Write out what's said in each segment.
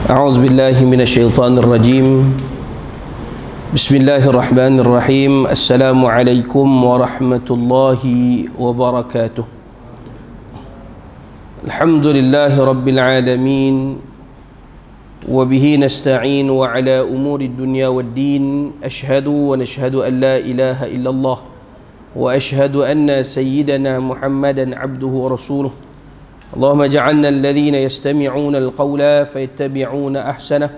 أعوذ بالله من الشيطان الرجيم. بسم الله الرحمن الرحيم. السلام عليكم ورحمة الله وبركاته. الحمد لله رب العالمين، وبه نستعين وعلى أمور الدنيا والدين. أشهد ونشهد أن لا إله إلا الله، وأشهد أن سيدنا محمدا عبده ورسوله. اللهم اجعلنا الذين يستمعون القول فيتبعون أحسنه.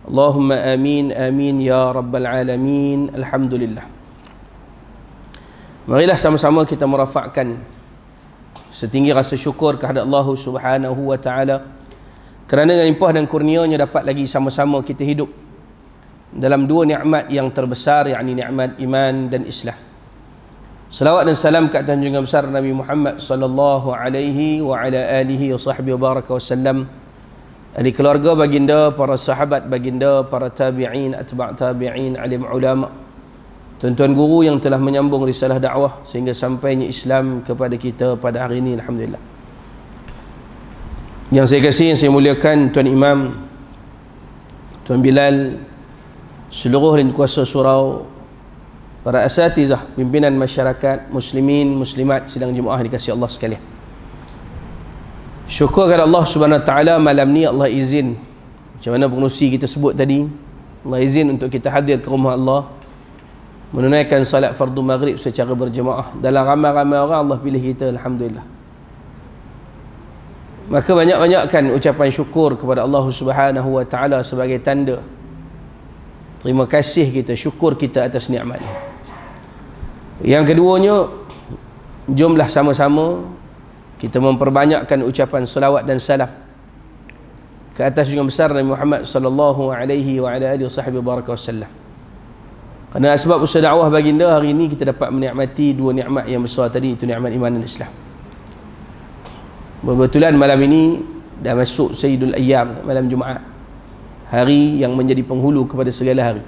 اللهم آمين آمين ya rabbal alamin. Alhamdulillah. Marilah sama-sama kita merafakkan setinggi rasa syukur kehadrat Allah Subhanahu wa taala kerana dengan limpah dan kurnia-Nya dapat lagi sama-sama kita hidup dalam dua nikmat yang terbesar, yakni nikmat iman dan Islam. Salawat dan salam ke atas junjungan besar Nabi Muhammad sallallahu alaihi wa ala alihi wa sahbihi wa baraka wasallam, ahli keluarga baginda, para sahabat baginda, para tabi'in, atba' tabi'in, alim ulama, tuan-tuan guru yang telah menyambung risalah dakwah sehingga sampainya Islam kepada kita pada hari ini. Alhamdulillah. Yang saya kasih, yang saya muliakan Tuan Imam, Tuan Bilal, seluruh dan kuasa surau, para asatizah, pimpinan masyarakat, muslimin, muslimat, sidang Jumaah dikasihi Allah sekalian. Syukur kepada Allah Subhanahu wa taala, malam ni Allah izin, macam mana pengerusi kita sebut tadi, Allah izin untuk kita hadir ke rumah Allah, menunaikan salat fardu maghrib secara berjemaah. Dalam ramai-ramai orang Allah pilih kita, alhamdulillah. Maka banyak-banyakkan ucapan syukur kepada Allah Subhanahu wa taala sebagai tanda terima kasih kita, syukur kita atas nikmat. Yang keduanya, jomlah sama-sama kita memperbanyakkan ucapan salawat dan salam ke atas junjungan besar Nabi Muhammad sallallahu alaihi wa ala alihi wasallam. Kerana sebab usaha dakwah baginda, hari ini kita dapat menikmati dua nikmat yang besar tadi, itu nikmat iman dan Islam. Kebetulan malam ini dah masuk Sayyidul Ayyam, malam Jumaat, hari yang menjadi penghulu kepada segala hari.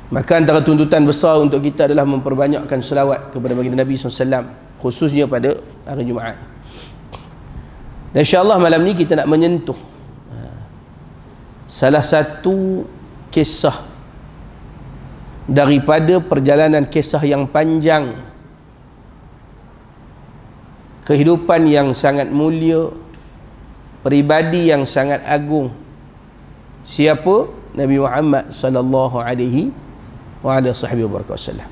Maka antara tuntutan besar untuk kita adalah memperbanyakkan selawat kepada baginda Nabi SAW, khususnya pada hari Jumaat. Dan insyaAllah malam ni kita nak menyentuh salah satu kisah daripada perjalanan kisah yang panjang, kehidupan yang sangat mulia, peribadi yang sangat agung. Siapa? Nabi Muhammad sallallahu alaihi wa ala sahbihi wa baraka wasallam.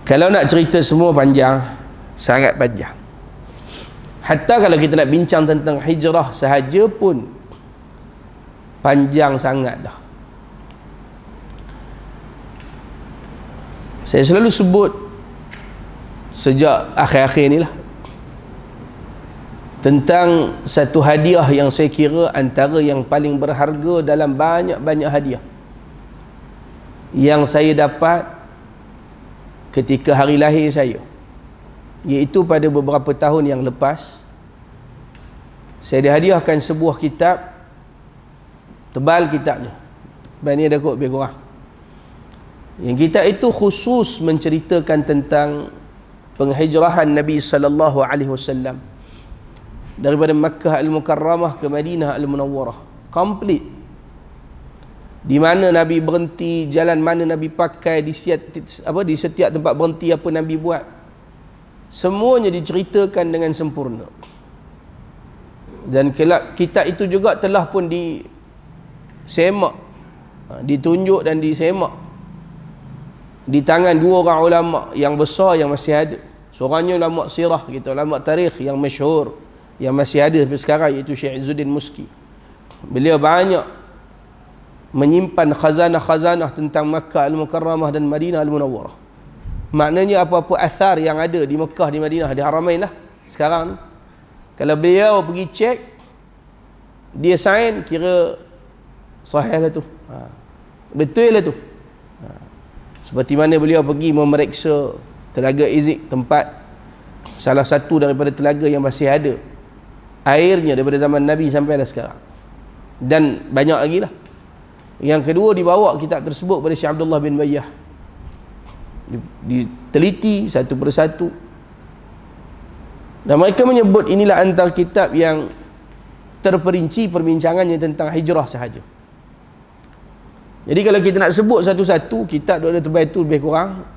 Kalau nak cerita semua panjang, sangat panjang. Hatta kalau kita nak bincang tentang hijrah sahaja pun panjang sangat dah. Saya selalu sebut sejak akhir-akhir ni lah tentang satu hadiah yang saya kira antara yang paling berharga dalam banyak-banyak hadiah yang saya dapat ketika hari lahir saya, iaitu pada beberapa tahun yang lepas saya dihadiahkan sebuah kitab, tebal kitabnya, ni ada kot lebih kurang. Yang kitab itu khusus menceritakan tentang penghijrahan Nabi sallallahu alaihi wasallam daripada Makkah Al-Mukarramah ke Madinah Al-Munawwarah, komplit. Di mana Nabi berhenti, jalan mana Nabi pakai, di setiap tempat berhenti apa Nabi buat, semuanya diceritakan dengan sempurna. Dan kitab itu juga telah pun disemak, ditunjuk dan disemak di tangan dua orang ulama yang besar yang masih ada. Seorangnya ulama sirah gitu, ulama tarikh yang masyhur yang masih ada sampai sekarang, iaitu Syekh Izzuddin Muski. Beliau banyak menyimpan khazanah-khazanah tentang Makkah Al-Mukarramah dan Madinah Al-Munawwarah. Maknanya apa-apa athar yang ada di Makkah, di Madinah, di Haramain lah sekarang, kalau beliau pergi cek, dia sign, kira sahih lah tu, betul lah tu. Seperti mana beliau pergi memeriksa Telaga Izik, tempat salah satu daripada telaga yang masih ada airnya daripada zaman Nabi sampai dah sekarang, dan banyak lagi lah. Yang kedua, dibawa kitab tersebut pada Syekh Abdullah bin Bayyah, diteliti satu persatu, dan mereka menyebut inilah antara kitab yang terperinci perbincangannya tentang hijrah sahaja. Jadi kalau kita nak sebut satu-satu, kitab ada tebal itu lebih kurang.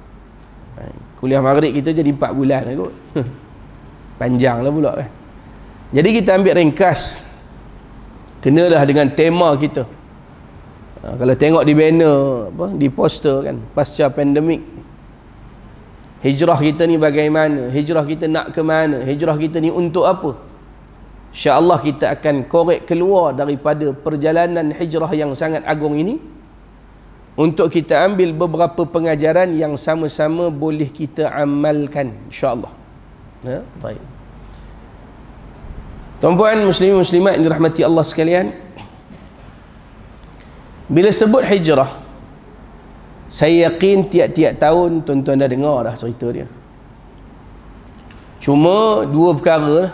Kuliah maghrib kita jadi 4 bulan kot. Panjang lah pula kan. Jadi kita ambil ringkas. Kenalah dengan tema kita. Kalau tengok di banner, di poster kan, pasca pandemik, hijrah kita ni bagaimana? Hijrah kita nak ke mana? Hijrah kita ni untuk apa? InsyaAllah kita akan korek keluar daripada perjalanan hijrah yang sangat agung ini, untuk kita ambil beberapa pengajaran yang sama-sama boleh kita amalkan, insyaAllah. Ya, baik. Tuan-puan muslimin muslimat yang dirahmati Allah sekalian, bila sebut hijrah, saya yakin tiap-tiap tahun tuan-tuan dah dengar dah cerita dia. Cuma dua perkara lah.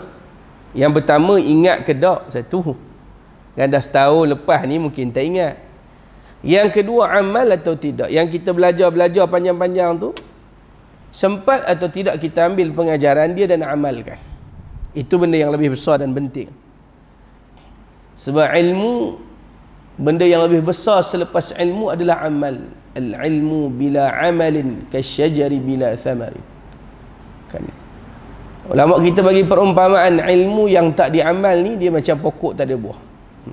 Yang pertama, ingat ke tak? Satu, kan dah setahun lepas ni mungkin tak ingat. Yang kedua, amal atau tidak. Yang kita belajar panjang-panjang tu, sempat atau tidak kita ambil pengajaran dia dan amalkan. Itu benda yang lebih besar dan penting. Sebab ilmu, benda yang lebih besar selepas ilmu adalah amal. Al-ilmu bila amalin kasyajari bila thamari. Kan? Ulama kita bagi perumpamaan ilmu yang tak diamal ni, dia macam pokok tak ada buah.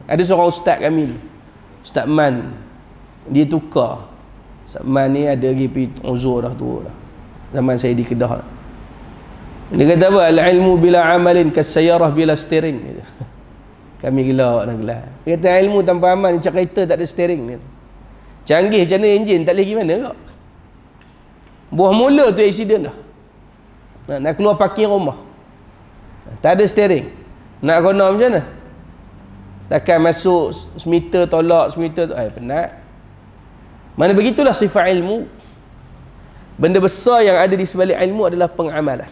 Ada seorang ustaz kami, Ustaz Man, dia tukar. Ustaz Man ni ada lagi pergi uzur dah, tua dah. Zaman saya di Kedah. Dia kata apa? Al-ilmu bila amalin kasyayarah bila steering. Kami gelak dan gelak. Dia kata ilmu tanpa amal macam kereta tak ada steering. Canggih macam mana enjin, tak boleh pergi mana kak? Buah mula tu accident dah. Nak keluar parking rumah, tak ada steering, nak kena macam mana? Takkan masuk semeter tolak semeter tu, penat. Mana begitulah sifat ilmu. Benda besar yang ada di sebalik ilmu adalah pengamalan.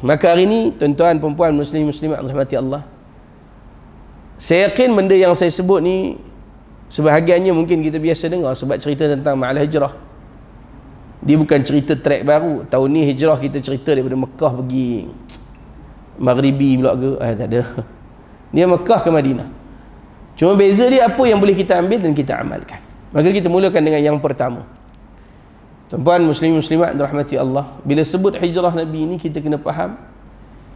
Maka hari ini tuan-tuan perempuan muslim muslimat rahmati Allah, saya yakin benda yang saya sebut ni sebahagiannya mungkin kita biasa dengar, sebab cerita tentang ma'al hijrah. Dia bukan cerita trek baru. Tahun ni hijrah kita cerita daripada Mekah pergi Maghribi pula ke? Tak ada. Dia Mekah ke Madinah. Cuma beza dia apa yang boleh kita ambil dan kita amalkan. Maka kita mulakan dengan yang pertama. Tuan-tuan muslim muslimat rahmati Allah, bila sebut hijrah Nabi ini, kita kena faham,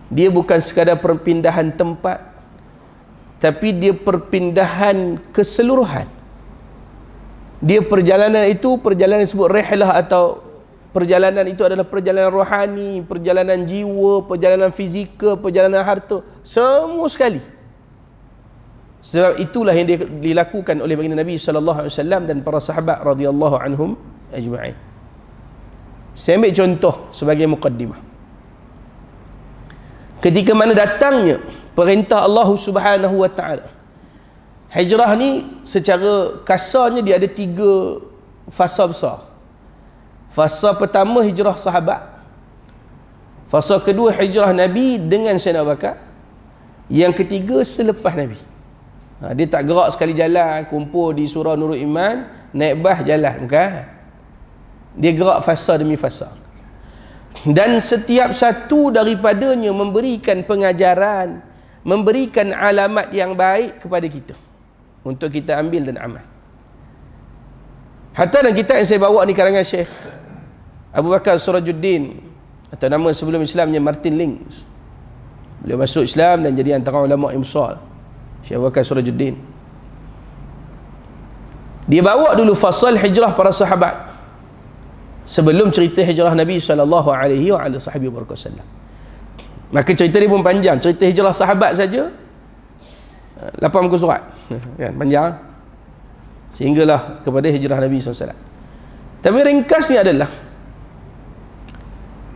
dia bukan sekadar perpindahan tempat, tapi dia perpindahan keseluruhan. Dia perjalanan itu, perjalanan disebut rihlah, atau perjalanan itu adalah perjalanan rohani, perjalanan jiwa, perjalanan fizikal, perjalanan harta, semua sekali. Sebab itulah yang dilakukan oleh baginda Nabi SAW dan para sahabat radhiyallahu anhum ajma'in. Saya ambil contoh sebagai muqaddimah. Ketika mana datangnya perintah Allah Subhanahu wa ta'ala, hijrah ni secara kasarnya dia ada 3 fasa besar. Fasa pertama hijrah sahabat. Fasa kedua hijrah Nabi dengan Sayyidina Abu Bakar. Yang ketiga selepas Nabi. Dia tak gerak sekali jalan, kumpul di surau Nurul Iman, naik bas jalan, bukan. Dia gerak fasa demi fasa. Dan setiap satu daripadanya memberikan pengajaran, memberikan alamat yang baik kepada kita untuk kita ambil dan amal. Hatta dalam kitab yang saya bawa ni karangan Syekh Abu Bakar Surajuddin, atau nama sebelum Islamnya Martin Lings. Beliau masuk Islam dan jadi antara ulama yang besar, Syekh Abu Bakar Surajuddin. Dia bawa dulu fasal hijrah para sahabat sebelum cerita hijrah Nabi SAW. Maka cerita dia pun panjang. Cerita hijrah sahabat saja 8 muka surat kan, panjang, sehinggalah kepada hijrah Nabi SAW. Tapi ringkasnya adalah,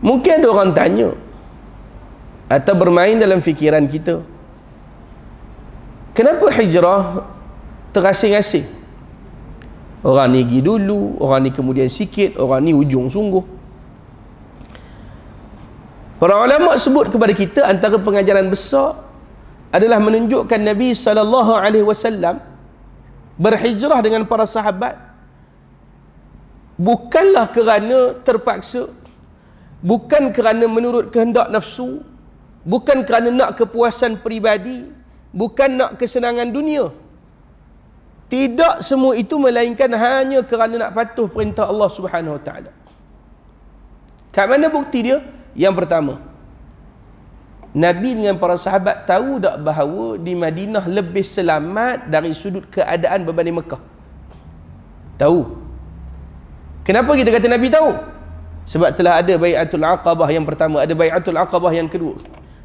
mungkin ada orang tanya atau bermain dalam fikiran kita, kenapa hijrah terasing-asing? Orang ni pergi dulu, orang ni kemudian sikit, orang ni ujung sungguh. Para ulama sebut kepada kita antara pengajaran besar adalah menunjukkan Nabi SAW berhijrah dengan para sahabat bukanlah kerana terpaksa, bukan kerana menurut kehendak nafsu, bukan kerana nak kepuasan peribadi, bukan nak kesenangan dunia. Tidak semua itu melainkan hanya kerana nak patuh perintah Allah Subhanahu Wa Taala. Kat mana bukti dia? Yang pertama, Nabi dengan para sahabat tahu tak bahawa di Madinah lebih selamat dari sudut keadaan berbanding Mekah? Tahu. Kenapa kita kata Nabi tahu? Sebab telah ada Bai'atul Aqabah yang pertama, ada Bai'atul Aqabah yang kedua.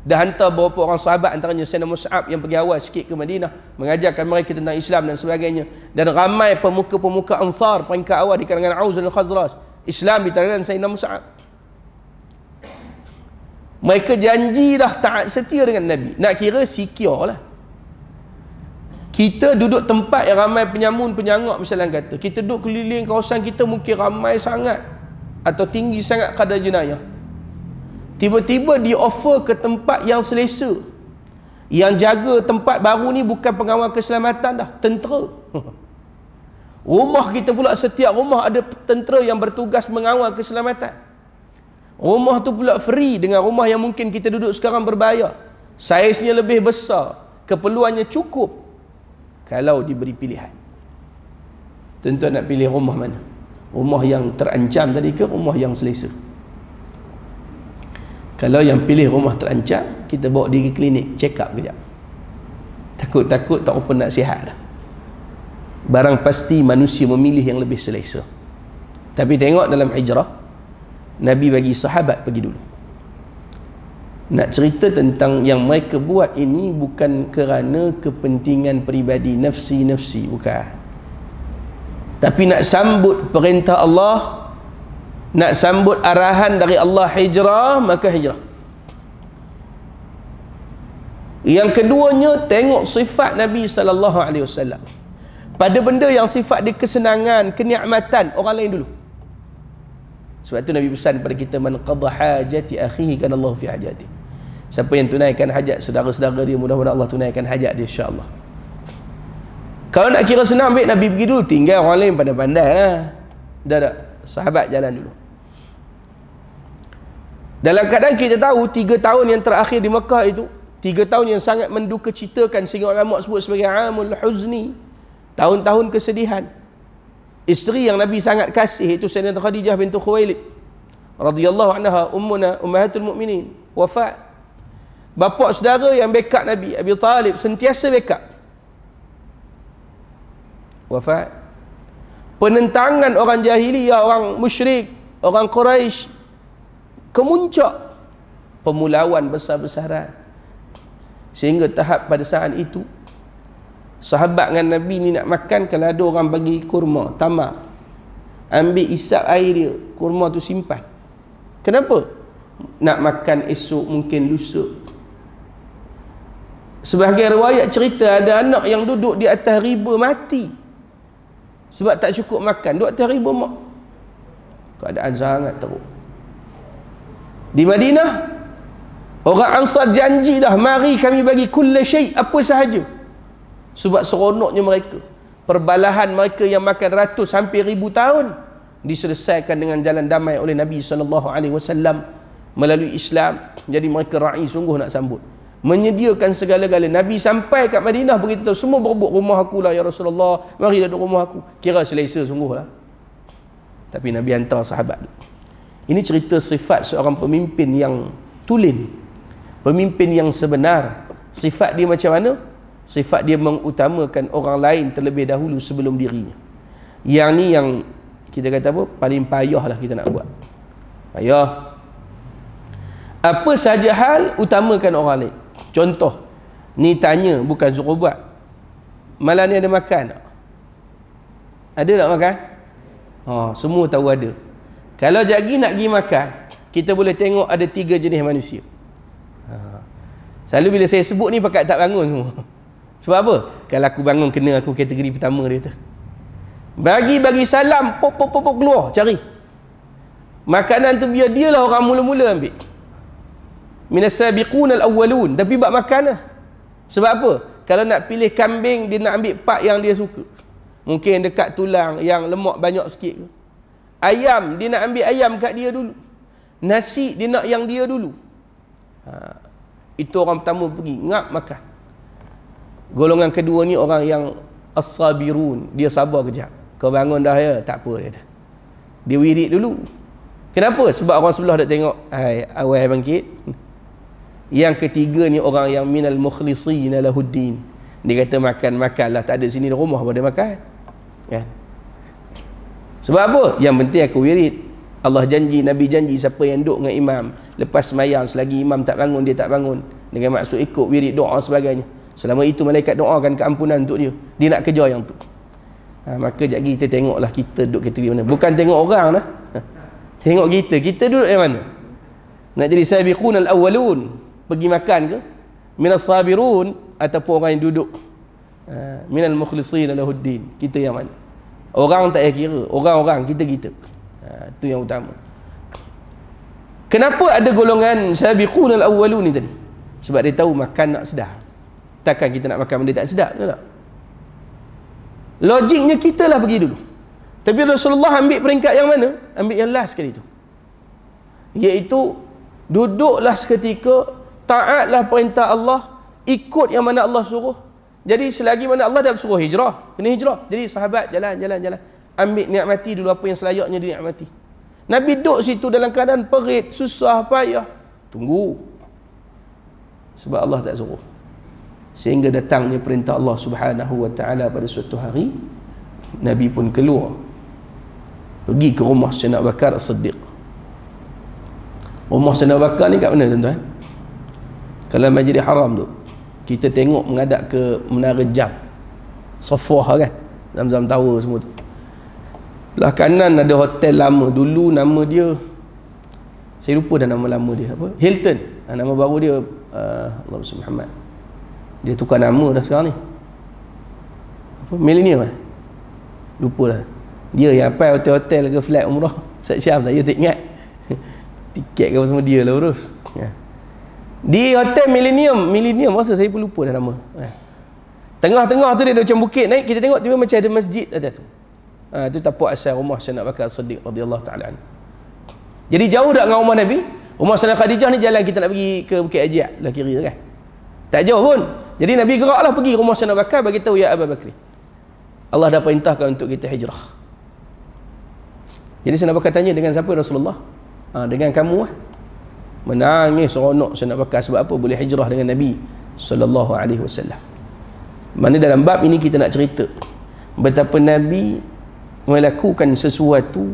Dah hantar beberapa orang sahabat, antaranya Sayyidina Mus'ab yang pergi awal sikit ke Madinah, mengajarkan mereka tentang Islam dan sebagainya. Dan ramai pemuka-pemuka Ansar peringkat awal di kalangan Aus dan Khazraj, Islam di tangan Sayyidina Mus'ab. Mereka janji dah taat setia dengan Nabi. Nak kira secure lah. Kita duduk tempat yang ramai penyamun-penyangak, misalnya kata, kita duduk keliling kawasan kita mungkin ramai sangat atau tinggi sangat kadar jenayah. Tiba-tiba di offer ke tempat yang selesa. Yang jaga tempat baru ni bukan pengawal keselamatan dah, tentera. Rumah kita pula, setiap rumah ada tentera yang bertugas mengawal keselamatan. Rumah tu pula free dengan rumah yang mungkin kita duduk sekarang berbayar. Saiznya lebih besar, keperluannya cukup. Kalau diberi pilihan, tuan-tuan nak pilih rumah mana? Rumah yang terancam tadi ke rumah yang selesa? Kalau yang pilih rumah terancam, kita bawa diri klinik, check up kejap. Takut-takut tak apa nak sihat dah. Barang pasti manusia memilih yang lebih selesa. Tapi tengok dalam hijrah, Nabi bagi sahabat pergi dulu. Nak cerita tentang yang mereka buat ini bukan kerana kepentingan peribadi, nafsi-nafsi, bukan. Tapi nak sambut perintah Allah, nak sambut arahan dari Allah hijrah, maka hijrah. Yang keduanya, tengok sifat Nabi SAW. Pada benda yang sifat dia kesenangan, kenikmatan, orang lain dulu. Sebab tu Nabi pesan pada kita, man qadha hajati akhihi kana Allah fi hajati. Siapa yang tunaikan hajat saudara-saudara dia, mudah-mudahan Allah tunaikan hajat dia, insya-Allah. Kalau nak kira senang, baik Nabi pergi dulu, tinggal orang lain pandai-pandai lah. Dah sahabat jalan dulu. Dalam keadaan kita tahu 3 tahun yang terakhir di Mekah itu, 3 tahun yang sangat mendukacitakan, sehingga ulama sebut sebagai amul huzni, tahun-tahun kesedihan. Isteri yang Nabi sangat kasih itu Sayyidatina Khadijah bintu Khuwailid radhiyallahu anha, ummahatul mukminin, wafat. Bapa saudara yang backup Nabi, Abi Talib, sentiasa backup, wafat. Penentangan orang jahiliyah, orang musyrik, orang Quraisy kemuncak, pemulawan besar-besaran, sehingga tahap pada saat itu sahabat dengan Nabi ni nak makan, kalau ada orang bagi kurma, tamar, ambil isap air dia, kurma tu simpan. Kenapa? Nak makan esok, mungkin lusa. Sebahagian riwayat cerita ada anak yang duduk di atas riba mati sebab tak cukup makan, duduk atas riba mak. Keadaan sangat teruk. Di Madinah, orang Ansar janji dah, mari kami bagi kulla syai', apa sahaja. Sebab seronoknya mereka, perbalahan mereka yang makan ratus hampir 1000 tahun diselesaikan dengan jalan damai oleh Nabi SAW melalui Islam. Jadi mereka ra'i sungguh nak sambut, menyediakan segala-gala. Nabi sampai kat Madinah beritahu semua berebut, rumah aku lah ya Rasulullah, mari duduk rumah aku. Kira selesa sungguh lah. Tapi Nabi hantar sahabat. Ini cerita sifat seorang pemimpin yang tulen, pemimpin yang sebenar. Sifat dia macam mana? Sifat dia mengutamakan orang lain terlebih dahulu sebelum dirinya. Yang ni yang kita kata apa? Paling payah lah kita nak buat. Payah. Apa saja hal, utamakan orang lain. Contoh, ni tanya, bukan suruh buat. Malam ni ada makan tak? Ada tak makan? Semua tahu ada. Kalau jagi nak pergi makan, kita boleh tengok ada 3 jenis manusia. Selalu bila saya sebut ni pakat tak bangun semua. Sebab apa? Kalau aku bangun, kena aku kategori pertama dia tu. Bagi salam, pop keluar cari. Makanan tu biar dia lah orang mula-mula ambil. Minas sabiqun al-awwalun, tapi buat makan lah. Sebab apa? Kalau nak pilih kambing, dia nak ambil part yang dia suka. Mungkin dekat tulang yang lemak banyak sikit. Ayam, dia nak ambil ayam kat dia dulu. Nasi, dia nak yang dia dulu. Itu orang pertama pergi, ngap makan. Golongan kedua ni orang yang as-sabirun, dia sabar kejap. Kau bangun dah ya, tak apa dia kata. Dia wirid dulu. Kenapa? Sebab orang sebelah dah tengok, awal bangkit. Yang ketiga ni orang yang minal mukhlisina lahuddin. Dia kata makanlah, tak ada sini di rumah pada makan. Kan? Sebab apa? Yang penting aku wirid. Allah janji, Nabi janji, siapa yang duduk dengan imam lepas semayang selagi imam tak bangun, dia tak bangun, dengan maksud ikut wirid, doa sebagainya, selama itu malaikat doakan keampunan untuk dia. Dia nak kejar yang tu. Maka sekejap lagi kita tengoklah kita duduk kategori mana. Bukan tengok orang dah. Tengok kita duduk yang mana. Nak jadi sabiqun al-awwalun, pergi makan ke, minas sabirun, ataupun orang yang duduk minal mukhlisin lahuddin, kita yang mana. Orang tak payah kira, orang-orang, kita. Itu yang utama. Kenapa ada golongan sabiqun al-awwalun ni tadi? Sebab dia tahu makan nak sedap. Takkan kita nak makan benda tak sedap ke tak? Logiknya kita lah pergi dulu. Tapi Rasulullah ambil peringkat yang mana? Ambil yang last sekali tu, iaitu duduklah seketika, taatlah perintah Allah, ikut yang mana Allah suruh. Jadi selagi mana Allah dah suruh hijrah, kena hijrah. Jadi sahabat jalan, ambil nikmati dulu apa yang selayaknya dinikmati. Nabi duduk situ dalam keadaan perit, susah, payah, tunggu. Sebab Allah tak suruh. Sehingga datangnya perintah Allah Subhanahu wa taala pada suatu hari, Nabi pun keluar pergi ke rumah Sayyidina Abu Bakar As-Siddiq. Rumah Sayyidina Abu Bakar ni kat mana tuan-tuan? Kalau Masjidil Haram tu, kita tengok menghadap ke Menara Jam, Safwah kan, Zam-Zam Tower semua tu. Belah kanan ada hotel lama, dulu nama dia, saya lupa dah nama lama dia apa, Hilton. Nama baru dia Allah Muhammad. Dia tukar nama dah sekarang ni. Apa? Millennium lupa lah. Dia yang apa hotel-hotel ke flight umrah Ustaz Syam tak, dia tak ingat. Tiket ke apa semua dia lah urus. Di hotel Millennium rasa saya pun lupa dah nama. Tengah-tengah tu dia ada macam bukit naik, kita tengok tiba macam ada masjid atas tu. Itu tapak asal rumah Sayyidina Abu Bakar As-Siddiq radhiyallahu taala anhu. Jadi jauh tak dengan rumah Nabi? Rumah Sayyidah Khadijah ni jalan kita nak pergi ke Bukit Hajar lah kira kan. Tak jauh pun. Jadi Nabi geraklah pergi rumah Sayyidina Abu Bakar, bagi tahu ya Abu Bakar, Allah dah perintahkan untuk kita hijrah. Jadi Sayyidina Abu Bakar tanya, dengan siapa Rasulullah? Dengan kamu lah. Menangis seronok Sayyidina Abu Bakar. Sebab apa? Boleh hijrah dengan Nabi sallallahu alaihi wasallam. Mana dalam bab ini kita nak cerita betapa Nabi melakukan sesuatu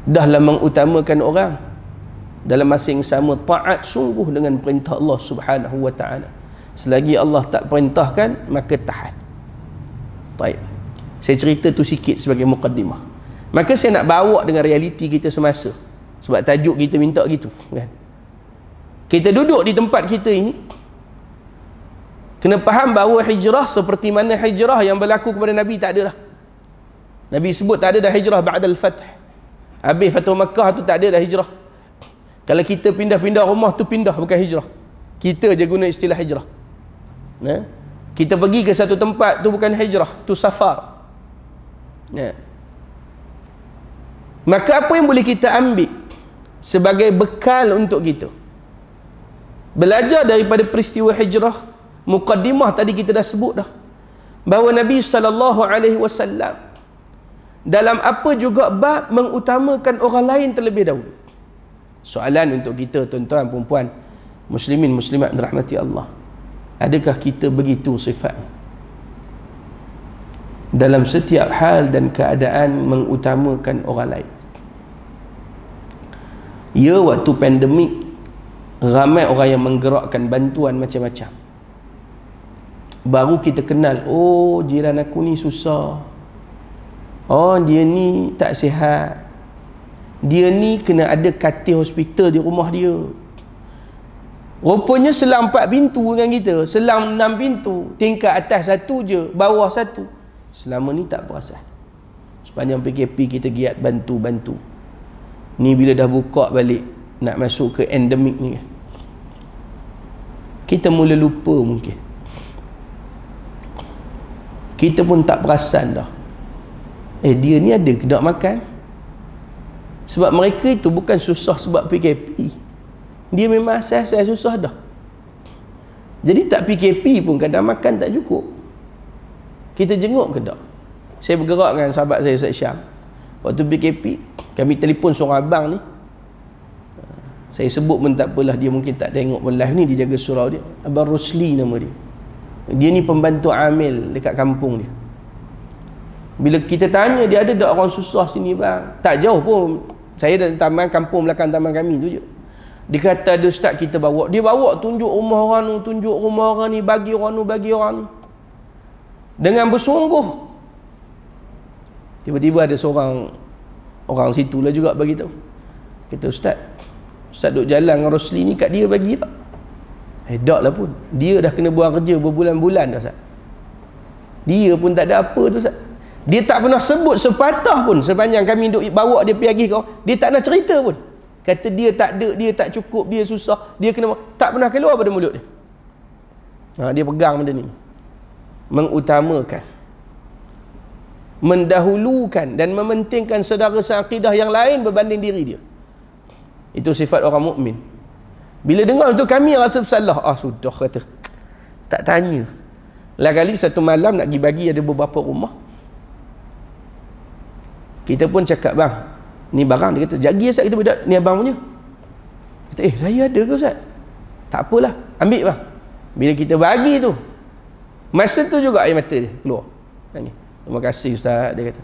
dahlah mengutamakan orang, dalam masa yang sama taat sungguh dengan perintah Allah Subhanahu wa taala. Selagi Allah tak perintahkan, maka taat. Baik. Saya cerita tu sikit sebagai mukaddimah. Maka saya nak bawa dengan realiti kita semasa. Sebab tajuk kita minta gitu kan. Kita duduk di tempat kita ini, kena faham bahawa hijrah seperti mana hijrah yang berlaku kepada Nabi tak ada dah. Nabi sebut tak ada dah hijrah ba'dal fath. Habis Fathu Makkah tu tak ada dah hijrah. Kalau kita pindah-pindah rumah tu pindah, bukan hijrah. Kita je guna istilah hijrah. Kita pergi ke satu tempat tu bukan hijrah, tu safar. Maka apa yang boleh kita ambil sebagai bekal untuk kita belajar daripada peristiwa hijrah? Mukaddimah tadi kita dah sebut dah, bahawa Nabi SAW dalam apa juga bab mengutamakan orang lain terlebih dahulu. Soalan untuk kita tuan-tuan, perempuan, muslimin, muslimat dirahmati Allah, adakah kita begitu sifatnya? Dalam setiap hal dan keadaan mengutamakan orang lain. Ya, waktu pandemik ramai orang yang menggerakkan bantuan macam-macam. Baru kita kenal, oh jiran aku ni susah, oh dia ni tak sihat, dia ni kena ada katil hospital di rumah dia. Rupanya selang 4 pintu dengan kita, selang 6 pintu, tingkat atas 1 je, bawah 1. Selama ni tak perasan. Sepanjang PKP kita giat bantu-bantu. Ni bila dah buka balik, nak masuk ke endemik ni kan, kita mula lupa mungkin. Kita pun tak perasan dah, dia ni ada ke nak makan? Sebab mereka itu bukan susah sebab PKP, dia memang asal-asal susah dah. Jadi tak PKP pun kadang makan tak cukup. Kita jenguk ke tak? Saya bergerak dengan sahabat saya Ustaz Syam. Waktu PKP, kami telefon seorang abang ni. Saya sebut pun tak apalah, dia mungkin tak tengok pun live ni, dia jaga surau dia. Abang Rosli nama dia. Dia ni pembantu amil dekat kampung dia. Bila kita tanya dia, ada tak orang susah sini bang? Tak jauh pun. Saya dah taman kampung belakang taman kami tu je. Dia kata ada ustaz kita bawa. Dia bawa tunjuk rumah orang ni, tunjuk rumah orang ni, bagi orang ni, bagi orang ni. Dengan bersungguh. Tiba-tiba ada seorang orang situ lah juga bagi tahu. Kata Ustaz duk jalan dengan Rosli ni, kat dia bagi tak? Tak lah pun. Dia dah kena buang kerja berbulan-bulan dah Ustaz. Dia pun tak ada apa tu Ustaz. Dia tak pernah sebut sepatah pun sepanjang kami duk bawa dia pergi kau. Dia tak nak cerita pun. Kata dia tak ada, dia tak cukup, dia susah, dia kena, tak pernah keluar pada mulut dia. Dia pegang benda ni. Mengutamakan, mendahulukan dan mementingkan saudara seakidah yang lain berbanding diri dia. Itu sifat orang mukmin. Bila dengar itu kami rasa bersalah. Sudah kata. Tak tanya. Lah kali satu malam nak pergi bagi ada beberapa rumah. Kita pun cakap, bang, ni barang. Dia kata, jagi Ustaz, kita beda. Ni abang punya. Kata, saya ada ke Ustaz? Tak apalah, ambil bang. Bila kita bagi tu, masa tu juga air mata dia keluar. Terima kasih Ustaz, dia kata.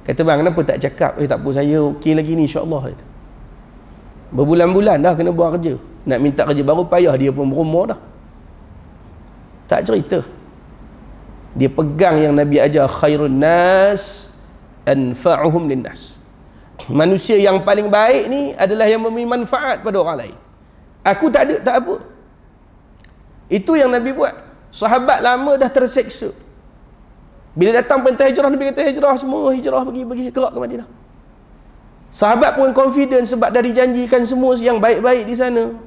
Kata, bang, kenapa tak cakap? Tak apa, saya okey lagi ni, insyaAllah. Dia kata. Berbulan-bulan dah kena buang kerja. Nak minta kerja baru payah, dia pun berumur dah. Tak cerita. Dia pegang yang Nabi ajar, khairun nas anfa'uhum linnas. Manusia yang paling baik ni adalah yang memberi manfaat pada orang lain. Aku tak ada, tak apa. Itu yang Nabi buat. Sahabat lama dah terseksa. Bila datang perintah hijrah, Nabi kata hijrah semua, hijrah pergi gerak ke Madinah. Sahabat pun confident sebab dah dijanjikan semua yang baik-baik di sana.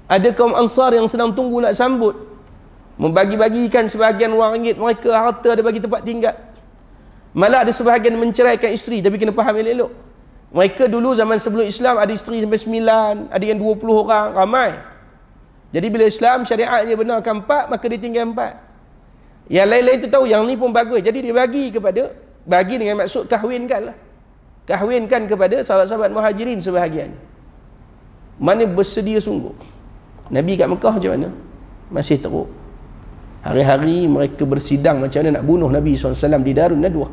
Ada kaum Ansar yang sedang tunggu nak sambut. Membagi-bagikan sebahagian wang ringgit mereka, harta, ada bagi tempat tinggal. Malah ada sebahagian menceraikan isteri, tapi kena faham elok. Mereka dulu zaman sebelum Islam ada isteri sampai 9, ada yang 20 orang, ramai. Jadi bila Islam syariatnya benarkan 4, maka dia tinggal 4. Yang lain-lain tu tahu yang ni pun bagus. Jadi dia bagi dengan maksud kahwinkan lah. Kahwinkan kepada sahabat-sahabat muhajirin sebahagian. Mana bersedia sungguh. Nabi kat Mekah macam mana? Masih teruk. Hari-hari mereka bersidang macam mana nak bunuh Nabi SAW di Darun Nadwah.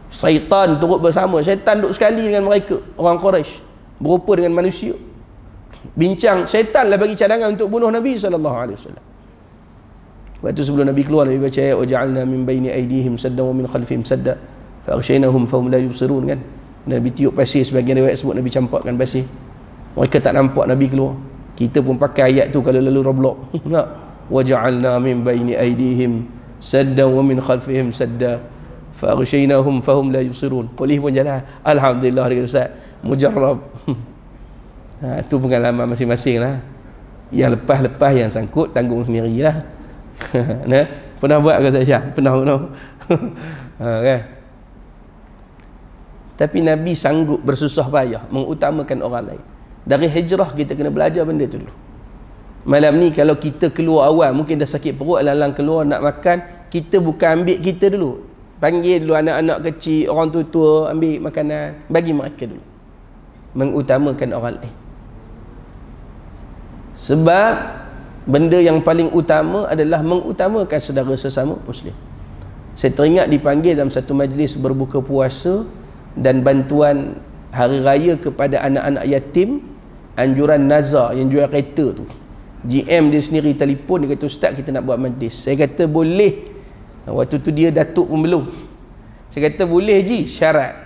Syaitan turut bersama. Syaitan duduk sekali dengan mereka, orang Quraisy, berupa dengan manusia. Bincang, syaitan lah bagi cadangan untuk bunuh Nabi SAW. Waktu sebelum Nabi keluar, Nabi baca ayat waja'alna min baini aydihim saddan wa min khalfihim sadda fa'aghshaynahum fahum la yubsirun, kan. Nabi tiup pasir, sebagian riwayat sebut Nabi campakkan pasir. Mereka tak nampak Nabi keluar. Kita pun pakai ayat tu kalau lalu Roblox. Nak waja'alna min baini aydihim saddan wa min khalfihim sadda fa'aghshaynahum fahum la yubsirun. Polis pun jalan. Alhamdulillah, dia kata Ustaz, mujarrab. Itu pengalaman masing-masing lah. Yang lepas-lepas yang sangkut tanggung sendirilah. Nah, pernah buat ke Ustaz Syah? Pernah. Kan? Tapi Nabi sanggup bersusah payah mengutamakan orang lain. Dari hijrah kita kena belajar benda tu dulu. Malam ni kalau kita keluar awal, mungkin dah sakit perut, lalang keluar nak makan, kita bukan ambil kita dulu. Panggil dulu anak-anak kecil, orang tua-tua, ambil makanan, bagi mereka dulu. Mengutamakan orang lain. Sebab benda yang paling utama adalah mengutamakan saudara sesama Muslim. Saya teringat dipanggil dalam satu majlis berbuka puasa dan bantuan hari raya kepada anak-anak yatim, anjuran Nazar yang jual kereta tu. GM dia sendiri telefon, dia kata Ustaz kita nak buat majlis. Saya kata boleh. Waktu tu dia datuk pun belum. Saya kata boleh Ji, syarat.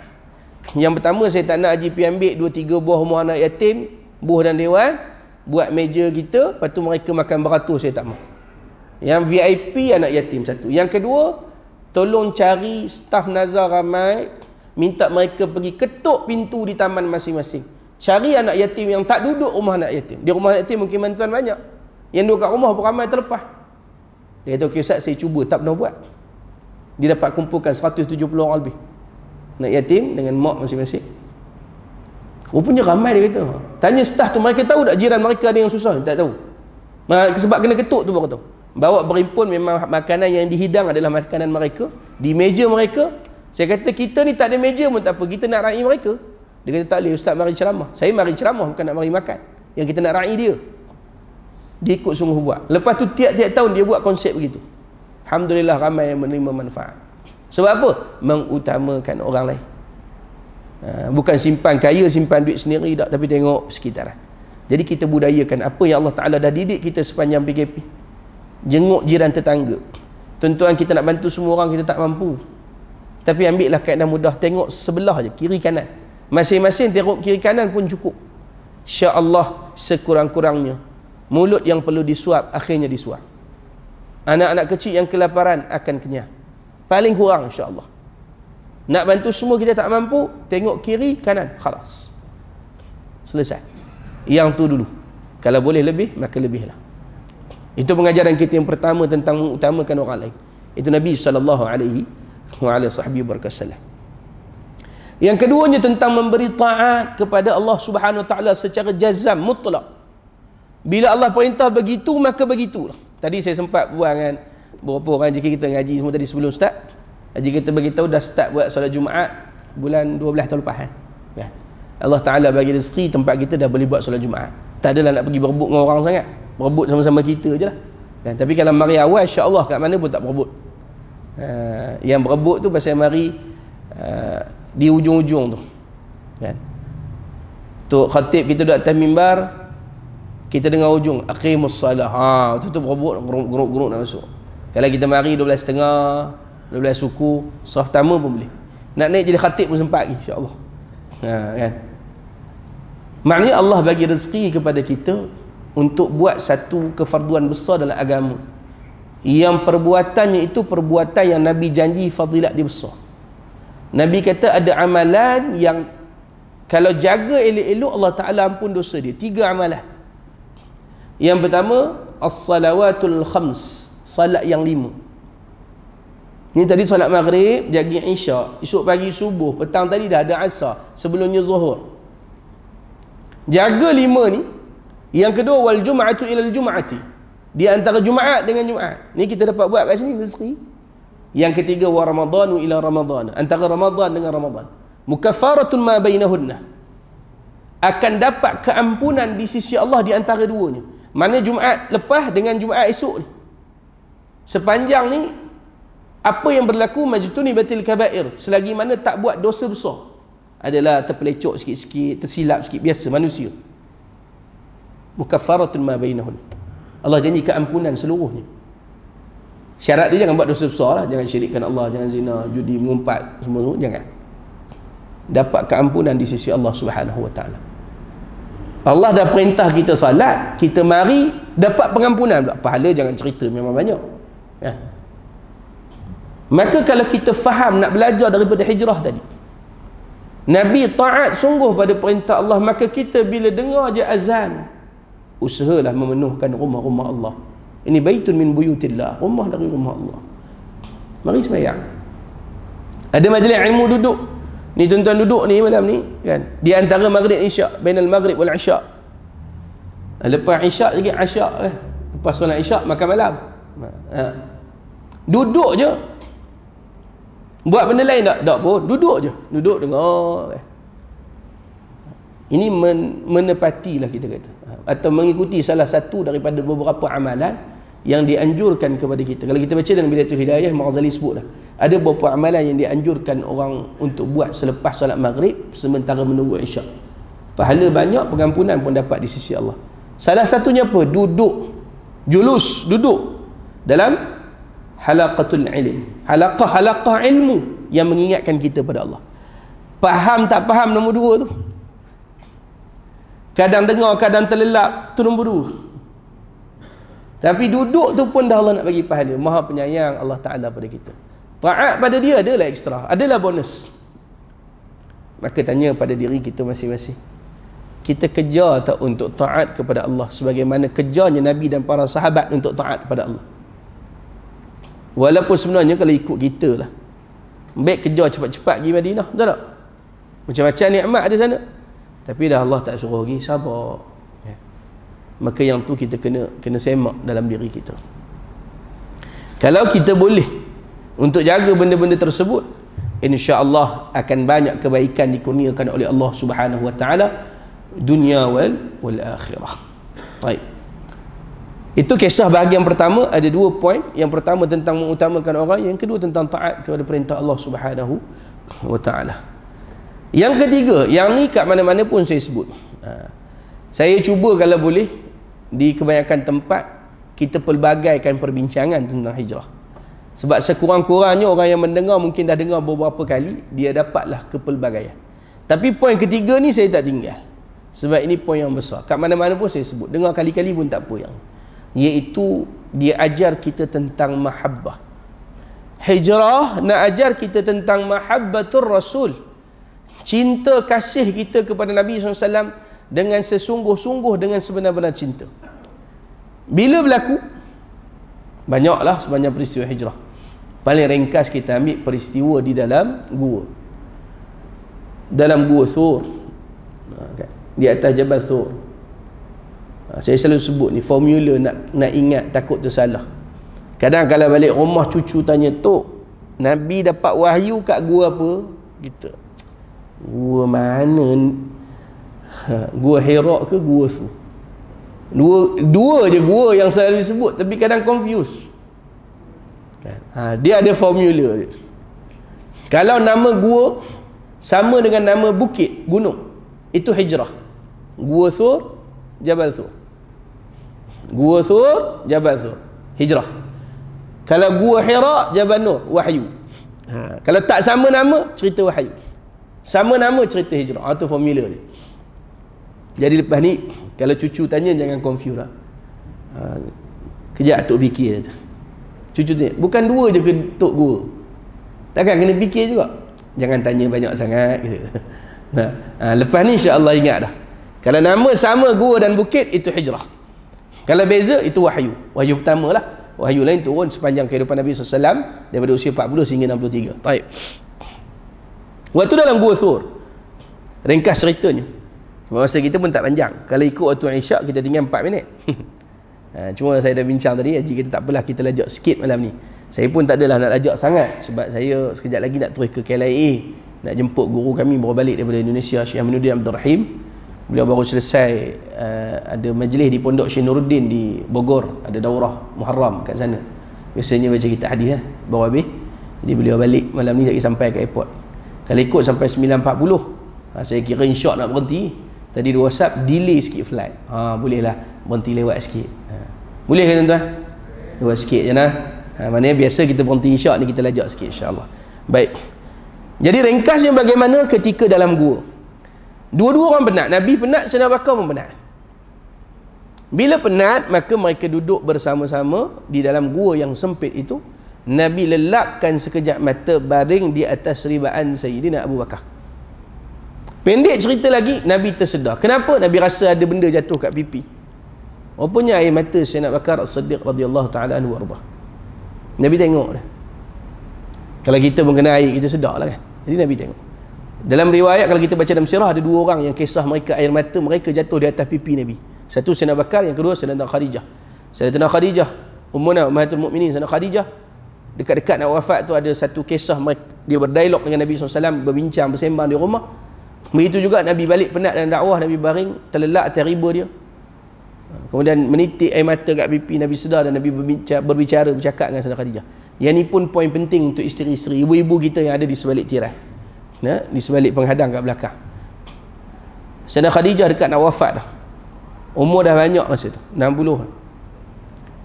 Yang pertama saya tak nak Haji pergi ambil 2-3 buah rumah anak yatim, buah dan dewan, buat meja kita, lepas tu mereka makan beratur, saya tak mahu. Yang VIP anak yatim satu. Yang kedua, tolong cari staf Nazar ramai, minta mereka pergi ketuk pintu di taman masing-masing. Cari anak yatim yang tak duduk rumah anak yatim. Di rumah anak yatim mungkin bantuan banyak. Yang duduk kat rumah pun ramai terlepas. Dia kata, okey Ustaz, saya cuba, tak pernah buat. Dia dapat kumpulkan 170 orang lebih. Anak yatim dengan mak masing-masing. Rupanya ramai, dia kata. Tanya staf tu, mereka tahu tak jiran mereka ada yang susah? Tak tahu. Sebab kena ketuk tu baru tu. Bawa berimpun memang makanan yang dihidang adalah makanan mereka. Di meja mereka. Saya kata kita ni tak ada meja pun tak apa. Kita nak raih mereka. Dia kata tak boleh, ustaz mari ceramah. Saya mari ceramah bukan nak mari makan. Yang kita nak raih dia. Dia ikut sungguh buat. Lepas tu tiap-tiap tahun dia buat konsep begitu. Alhamdulillah ramai yang menerima manfaat. Sebab apa? Mengutamakan orang lain. Bukan simpan kaya, simpan duit sendiri tak, tapi tengok sekitaran. Jadi kita budayakan apa yang Allah Ta'ala dah didik kita sepanjang PKP. Jenguk jiran tetangga. Tuan-tuan, kita nak bantu semua orang, kita tak mampu. Tapi ambillah kaedah mudah, tengok sebelah je, kiri kanan. Masing-masing tengok kiri kanan pun cukup. Insya-Allah sekurang-kurangnya mulut yang perlu disuap akhirnya disuap. Anak-anak kecil yang kelaparan akan kenyang. Paling kurang insya-Allah. Nak bantu semua kita tak mampu, tengok kiri kanan, khalas. Selesai. Yang tu dulu. Kalau boleh lebih, maka lebihlah. Itu pengajaran kita yang pertama tentang mengutamakan orang lain. Itu Nabi SAW. Yang keduanya tentang memberi taat kepada Allah Subhanahu Wa Taala secara jazam, mutlak. Bila Allah perintah begitu, maka begitulah. Tadi saya sempat buat dengan beberapa orang jika kita ngaji semua tadi sebelum start. Haji kita beritahu dah start buat solat Jumaat bulan 12 tahun lepas kan. Allah Ta'ala bagi rezeki, tempat kita dah boleh buat solat Jumaat. Tak adalah nak pergi berebut dengan orang sangat. Berebut sama-sama kita je lah kan. Tapi kalau mari awal, insya-Allah kat mana pun tak berebut. Yang berebut tu pasal mari di ujung-ujung tu kan. Tu khatib kita duduk atas mimbar, kita dengar ujung aqimus salah. Tu berebut, geruk-geruk nak masuk. Kalau kita mari 12.30, 12 suku, saf pertama pun boleh. Nak naik jadi khatib pun sempat lagi, insya-Allah. Kan. Maknanya Allah bagi rezeki kepada kita untuk buat satu kefarduan besar dalam agama. Yang perbuatannya itu perbuatan yang Nabi janji fadilat dia besar. Nabi kata ada amalan yang kalau jaga elok-elok Allah Ta'ala ampun dosa dia. 3 amalan. Yang pertama, as-salawatul khams, salat yang 5. Ni tadi salat maghrib, jaga isyak, esok pagi subuh, petang tadi dah ada asar, sebelumnya zuhur. Jaga 5 ni. Yang kedua, wal jum'atu ilal jum'ati, di antara Jumaat dengan Jumaat. Ni kita dapat buat kat sini rezeki. Yang ketiga, wa ramadhanu ila ramadhan, antara Ramadan dengan Ramadan. Mukaffaratun ma bainahunna, akan dapat keampunan di sisi Allah di antara duanya. Mana Jumaat lepas dengan Jumaat esok ni. Sepanjang ni apa yang berlaku majtuni batil kabair, selagi mana tak buat dosa besar. Adalah terpelecok sikit-sikit, tersilap sikit, biasa manusia. Mukaffaratun ma bainahun, Allah janji keampunan seluruhnya. Syarat dia jangan buat dosa besar lah. Jangan syirikkan Allah, jangan zina, judi, mengumpat, semua jangan. Dapat keampunan di sisi Allah Subhanahu Wa Taala. Allah dah perintah kita salat, kita mari dapat pengampunan pula. Pahala jangan cerita, memang banyak ya. Maka kalau kita faham, nak belajar daripada hijrah tadi, Nabi taat sungguh pada perintah Allah, maka kita bila dengar je azan, usahalah memenuhkan rumah-rumah Allah. Ini baitun min buyutillah, rumah dari rumah Allah. Mari sembahyang. Ada majlis ilmu duduk. Ni tuan-tuan duduk ni malam ni kan. Di antara maghrib isyak, bainal maghrib wal isyak. Lepas isyak lagi isyak lah. Lepas solat isyak makan malam. Duduk je. Buat benda lain tak pun. Duduk je. Duduk dengar. Ini menepatilah kita kata. Atau mengikuti salah satu daripada beberapa amalan yang dianjurkan kepada kita. Kalau kita baca dalam Bidayatul Hidayah, Al-Ghazali sebutlah, ada beberapa amalan yang dianjurkan orang untuk buat selepas solat maghrib sementara menunggu isyak. Pahala banyak, pengampunan pun dapat di sisi Allah. Salah satunya apa? Duduk. Julus, duduk dalam halaqatul ilm, halaqah ilmu yang mengingatkan kita pada Allah. Faham tak faham, nombor 2 tu. Kadang dengar, kadang terlelap, tu nombor 2. Tapi duduk tu pun dah Allah nak bagi pahala. Maha penyayang Allah Ta'ala pada kita. Taat pada dia adalah ekstra, adalah bonus. Maka tanya pada diri kita masing-masing, kita kejar tak untuk taat kepada Allah sebagaimana kejarnya Nabi dan para sahabat untuk taat kepada Allah? Walaupun sebenarnya kalau ikut kita lah, baik kejar cepat-cepat pergi Madinah, betul tak? Macam-macam nikmat ada sana. Tapi dah Allah tak suruh pergi, sabar. maka yang tu kita kena semak dalam diri kita. Kalau kita boleh untuk jaga benda-benda tersebut, insya-Allah akan banyak kebaikan dikurniakan oleh Allah Subhanahu wa taala dunia wal akhirah. Baik. Itu kisah bahagian pertama, ada 2 poin. Yang pertama tentang mengutamakan orang, yang kedua tentang taat kepada perintah Allah Subhanahu wa taala. Yang ketiga, yang ni kat mana-mana pun saya sebut. Saya cuba kalau boleh di kebanyakan tempat kita pelbagaikan perbincangan tentang hijrah. Sebab sekurang-kurangnya orang yang mendengar mungkin dah dengar beberapa kali, dia dapatlah kepelbagaian. Tapi poin ketiga ni saya tak tinggal. Sebab ini poin yang besar. Kat mana-mana pun saya sebut. Dengar kali-kali pun tak apa yang. Iaitu dia ajar kita tentang mahabbah. Hijrah nak ajar kita tentang mahabbatur Rasul. Cinta kasih kita kepada Nabi SAW dengan sesungguh-sungguh, dengan sebenar-benar cinta. Bila berlaku? Banyaklah sepanjang peristiwa hijrah. Paling ringkas kita ambil peristiwa di dalam gua. Dalam gua Thur. Di atas Jabal Thur. Saya selalu sebut ni formula nak ingat, takut tersalah. Kadang kalau balik rumah cucu tanya, "Tok, Nabi dapat wahyu kat gua apa?" Gitu. Gua mana? Gua Hira ke gua Thur? Dua je gua yang selalu disebut, tapi kadang confuse. Dia ada formula dia. Kalau nama gua sama dengan nama bukit, gunung, itu hijrah. Gua Thur, Jabal Thur. Gua Thur, Jabal Thur, hijrah. Kalau gua Hira, Jabal Nur, wahyu. Kalau tak sama nama, cerita wahyu. Sama nama, cerita hijrah. Itu formula dia. Jadi lepas ni kalau cucu tanya jangan confuse lah. Kejap Tok fikir tu. Cucu tanya, bukan 2 je ke Tok gua? Takkan kena fikir juga? Jangan tanya banyak sangat gitu. Lepas ni insya-Allah ingat dah. Kalau nama sama gua dan bukit, itu hijrah. Kalau beza, itu wahyu. Wahyu pertama lah. Wahyu lain turun sepanjang kehidupan Nabi SAW daripada usia 40 sehingga 63. Baik. Waktu dalam gua Thur, ringkas ceritanya. Masa kita pun tak panjang. Kalau ikut waktu Isyak kita tinggal 4 minit. Cuma saya dah bincang tadi, Haji kita tak apalah, kita lajak sikit malam ni. Saya pun tak adalah nak lajak sangat sebab saya sekejap lagi nak terus ke KLIA, nak jemput guru kami baru balik daripada Indonesia, Syekh Aminuddin Abdul Rahim. Beliau baru selesai ada majlis di Pondok Syekh Nuruddin di Bogor, ada daurah Muharram kat sana. Biasanya baca kitab hadis baru habis. Jadi beliau balik malam ni lagi sampai ke airport. Kalau ikut sampai 9.40, saya kira insya nak berhenti. Tadi di WhatsApp delay sikit flight. Bolehlah berhenti lewat sikit. Boleh ke tuan-tuan? Lewat sikit je nah. Maknanya biasa kita berhenti insya ni kita lajak sikit insya-Allah. Baik. Jadi ringkasnya bagaimana ketika dalam gua. Dua-dua orang penat. Nabi penat, Sayyidina Abu Bakar pun penat. Bila penat, maka mereka duduk bersama-sama di dalam gua yang sempit itu. Nabi lelapkan sekejap mata baring di atas ribaan Sayyidina Abu Bakar. Pendek cerita lagi, Nabi tersedar. Kenapa? Nabi rasa ada benda jatuh kat pipi. Rupanya air mata Sayyidina Abu Bakar As-Siddiq radhiyallahu ta'ala anhu warḍah. Nabi tengok dah. Kalau kita pun kena air, kita sedar lah kan. Jadi Nabi tengok. Dalam riwayat kalau kita baca dalam sirah, ada 2 orang yang kisah mereka air mata mereka jatuh di atas pipi Nabi. Satu Sayyidina Abu Bakar, yang kedua Sayyidina Khadijah. Sayyidina Khadijah, ummuna ummahatul mukminin, Sayyidina Khadijah, dekat-dekat nak wafat tu ada satu kisah dia berdialog dengan Nabi SAW, berbincang, bersembang di rumah. Begitu juga Nabi balik penat dan dakwah, Nabi baring terlelap atas riba dia. Kemudian menitik air mata kat pipi, Nabi sedar dan Nabi bercakap dengan Sayyidina Khadijah. Yang ni pun poin penting untuk isteri-isteri, ibu-ibu kita yang ada di sebalik tirai. Di sebalik penghadang kat belakang. Sayyidina Khadijah dekat nak wafat dah. Umur dah banyak masa tu, 60.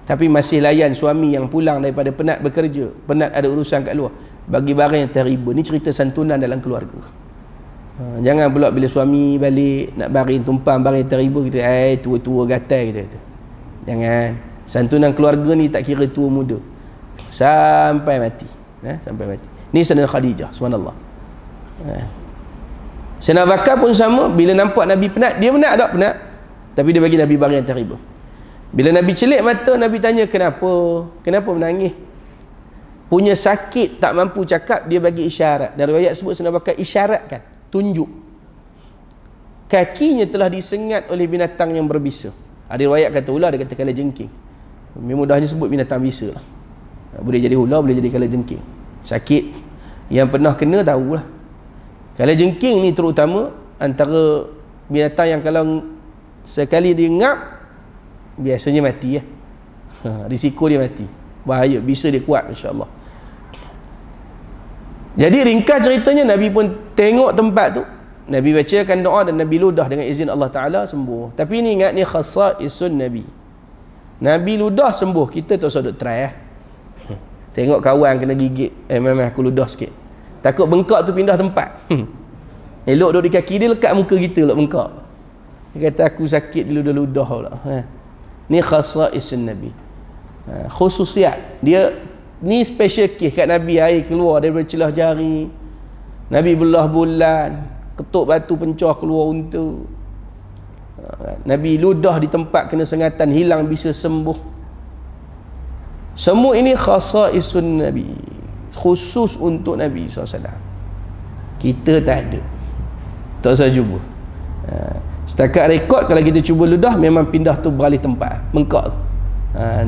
Tapi masih layan suami yang pulang daripada penat bekerja, penat ada urusan kat luar, bagi barang yang terriba. Ni cerita santunan dalam keluarga. Jangan pula bila suami balik nak baring tumpang barang yang terriba, kita tua-tua gatal kita kata. Jangan. Santunan keluarga ni tak kira tua muda, sampai mati. Sampai mati. Ni Sayyidina Khadijah, subhanallah. Sayyidina Abu Bakar pun sama. Bila nampak Nabi penat, dia penat tak? Penat. Tapi dia bagi Nabi barang yang terriba. Bila Nabi celik mata, Nabi tanya kenapa? Kenapa menangis? Punya sakit tak mampu cakap, dia bagi isyarat. Dan riwayat sebut Sayyidina Abu Bakar isyaratkan, tunjuk. Kakinya telah disengat oleh binatang yang berbisa. Ada riwayat kata ular, dia kata kalajengking. Mudahnya sebut binatang biasa lah. Boleh jadi ular, boleh jadi kalajengking. Sakit yang pernah kena tahulah. Kalajengking ni terutama antara binatang yang kalau sekali dia ngap biasanya mati ya. Risiko dia mati. Bahaya, bisa dia kuat insya-Allah. Jadi ringkas ceritanya, Nabi pun tengok tempat tu, Nabi bacakan doa dan Nabi ludah dengan izin Allah Ta'ala, sembuh. Tapi ni ingat, ni khasaisun Nabi. Nabi ludah sembuh, kita tak usah duk try tengok kawan kena gigit, memang aku ludah sikit, takut bengkak tu pindah tempat. Elok duduk di kaki dia, lekat muka kita elok bengkak. Dia kata aku sakit, dia ludah-ludah pula. Ni khasaisun Nabi, khususiat dia. Ni special case kat Nabi, air keluar daripada celah jari, Nabi belah bulan, ketuk batu pencah keluar unta, Nabi ludah di tempat kena sengatan, hilang bisa sembuh. Semua ini khasaisun Nabi, khusus untuk Nabi SAW. Kita tak ada, tak usah cuba. Setakat rekod, kalau kita cuba ludah, memang pindah tu beralih tempat, bengkak tu,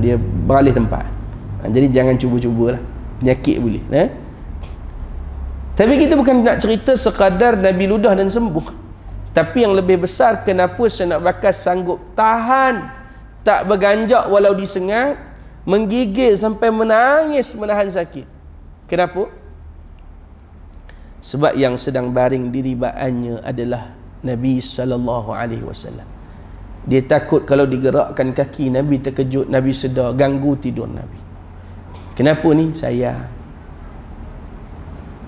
dia beralih tempat. Jadi jangan cuba-cubalah, penyakit boleh. Tapi kita bukan nak cerita sekadar Nabi ludah dan sembuh, tapi yang lebih besar, kenapa Sayyidina Abu Bakar sanggup tahan, tak berganjak walau disengat, menggigil sampai menangis menahan sakit. Kenapa? Sebab yang sedang baring di ribaannya adalah Nabi SAW. Dia takut kalau digerakkan kaki Nabi terkejut, Nabi sedar, ganggu tidur Nabi. Kenapa ni? Sayang.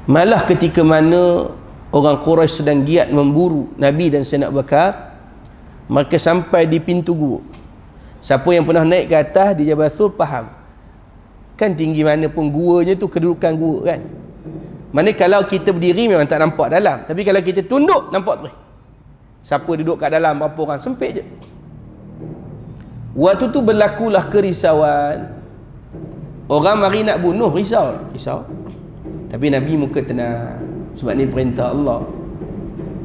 Malah ketika mana orang Quraisy sedang giat memburu Nabi dan Sayyidina Abu Bakar, maka sampai di pintu gua. Siapa yang pernah naik ke atas di Jabal Thur faham, kan tinggi mana pun guanya tu, kedudukan gua kan. Mana kalau kita berdiri memang tak nampak dalam, tapi kalau kita tunduk nampak terus. Siapa duduk kat dalam, berapa orang, sempit je. Waktu tu berlakulah kerisauan. Orang mari nak bunuh, risau. Tapi Nabi muka tenang, sebab ni perintah Allah,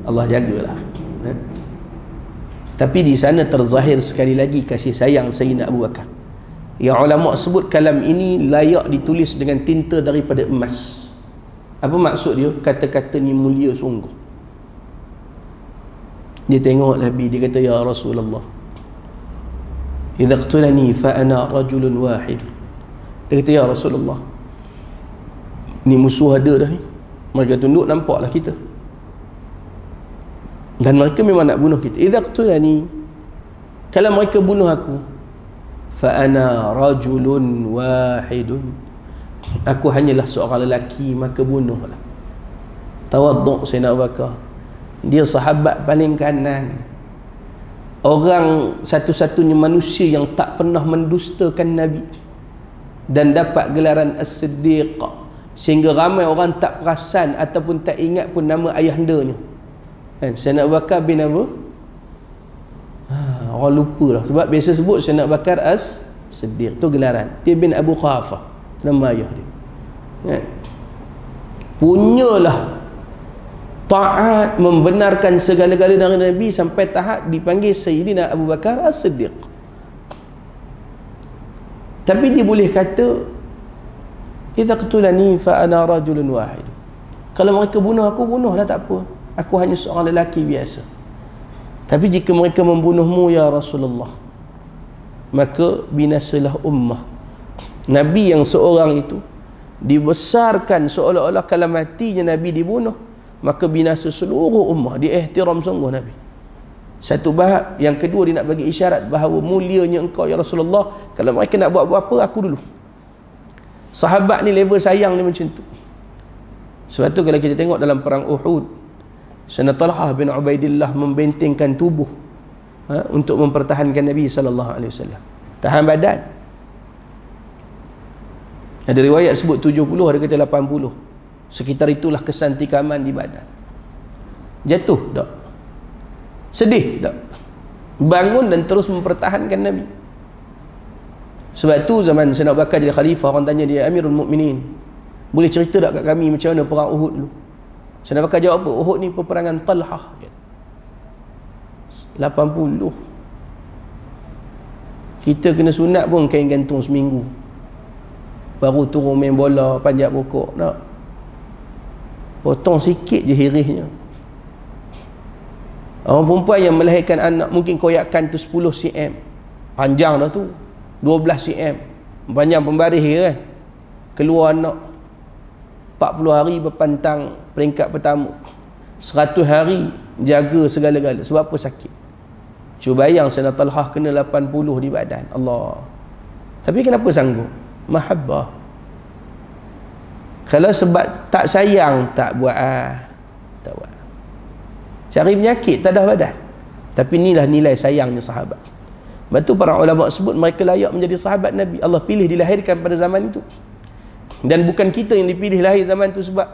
Allah jagalah. Tapi di sana terzahir sekali lagi kasih sayang Sayyidina Abu Bakar. Yang ulama sebut kalam ini layak ditulis dengan tinta daripada emas. Apa maksud dia? Kata-kata ni mulia sungguh. Dia tengok Nabi, dia kata, ya Rasulullah, idza qtulani fa ana rajulun wahid. Dia kata, ya Rasulullah, ni musuh ada dah ni, mereka tunduk, nampaklah kita, dan mereka memang nak bunuh kita. Idza qtulani, kalau mereka bunuh aku, fa ana rajulun wahidun, aku hanyalah seorang lelaki, maka bunuhlah. Tawaduk Sayyidina Abu Bakar, dia sahabat paling kanan, orang satu-satunya manusia yang tak pernah mendustakan Nabi dan dapat gelaran As-Siddiq, sehingga ramai orang tak perasan ataupun tak ingat pun nama ayahandanya kan, Sayyidina Abu Bakar bin Abu, orang lupa lah, sebab biasa sebut Sayyidina Abu Bakar As-Siddiq, tu gelaran dia, bin Abu Khafah, nama ayah dia kan. Punyalah taat, membenarkan segala-gala dari Nabi sampai tahap dipanggil Sayyidina Abu Bakar As-Siddiq. Tapi dia boleh kata, idza qtulani fa ana rajulun wahid, kalau mereka bunuh aku, bunuhlah, tak apa, aku hanya seorang lelaki biasa. Tapi jika mereka membunuhmu ya Rasulullah, maka binasalah ummah. Nabi yang seorang itu dibesarkan seolah-olah kalau matinya Nabi dibunuh, maka binasa seluruh ummah. Dia ihtiram sungguh Nabi. Satu bahag. Yang kedua, dia nak bagi isyarat bahawa mulianya engkau ya Rasulullah, kalau mereka nak buat apa, aku dulu. Sahabat ni level sayang dia macam tu. Sebab tu kalau kita tengok dalam perang Uhud, Sayyidina Talhah bin Ubaidillah membentengkan tubuh untuk mempertahankan Nabi SAW. Tahan badan. Ada riwayat sebut 70, ada kata 80. Sekitar itulah kesan tikaman di badan. Jatuh tak? Sedih tak? Bangun dan terus mempertahankan Nabi. Sebab tu zaman Sayyidina Abu Bakar jadi khalifah, orang tanya dia, Amirul Mukminin, boleh cerita tak kat kami macam mana perang Uhud dulu? Sayyidina Abu Bakar jawab apa? Uhud ni peperangan Talhah. 80. Kita kena sunat pun kain gantung seminggu, baru turun main bola, panjat pokok. Tak, potong sikit je hirihnya. Orang perempuan yang melahirkan anak mungkin koyakan tu 10 cm, panjang dah tu 12 cm, panjang pembaris kan, keluar anak 40 hari berpantang peringkat pertama, 100 hari jaga segala-gala. Sebab apa? Sakit. Cuba bayang Sayyidina Talhah kena 80 di badan. Allah. Tapi kenapa sanggup? Mahabbah. Kalau sebab tak sayang, tak buat. Tak buat. Cari penyakit, tak ada badan. Tapi inilah nilai sayangnya sahabat. Sebab tu para ulama sebut mereka layak menjadi sahabat Nabi. Allah pilih dilahirkan pada zaman itu. Dan bukan kita yang dipilih lahir zaman tu, sebab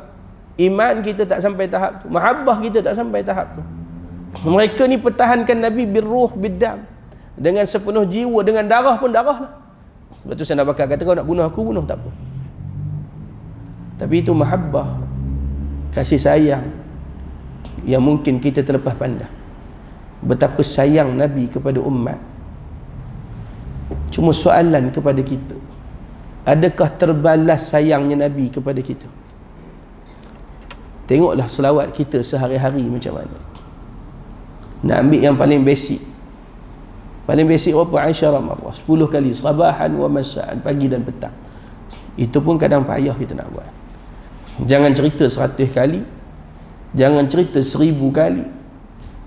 iman kita tak sampai tahap tu, mahabbah kita tak sampai tahap tu. Mereka ni pertahankan Nabi birruh biddam, dengan sepenuh jiwa, dengan darah pun darah lah. Sebab tu saya nak bakar kata, kau nak bunuh aku, bunuh, tak apa. Tapi itu mahabbah, kasih sayang yang mungkin kita terlepas pandang. Betapa sayang Nabi kepada umat. Cuma soalan kepada kita, adakah terbalas sayangnya Nabi kepada kita? Tengoklah selawat kita sehari-hari macam mana. Nak ambil yang paling basic. Paling basic berapa? 10 marrah, 10 kali, sabahan wa masaan, pagi dan petang. Itu pun kadang payah kita nak buat. Jangan cerita 100 kali, jangan cerita 1000 kali,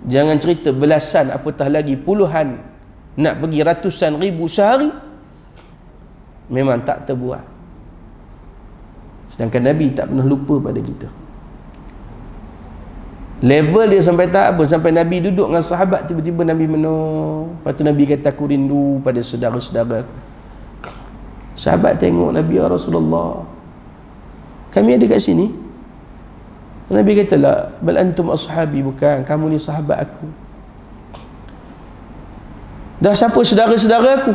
jangan cerita belasan, apatah lagi puluhan, nak pergi ratusan ribu sehari. Memang tak terbuat. Sedangkan Nabi tak pernah lupa pada kita. Level dia sampai tak apa, sampai Nabi duduk dengan sahabat, tiba-tiba Nabi menung. Lepas tu Nabi kata, aku rindu pada saudara-saudara. Sahabat tengok Nabi, ya Rasulullah, kami ada kat sini. Nabi kata, la, bal antum ashabi, bukan, kamu ni sahabat aku. Dah siapa saudara-saudara aku?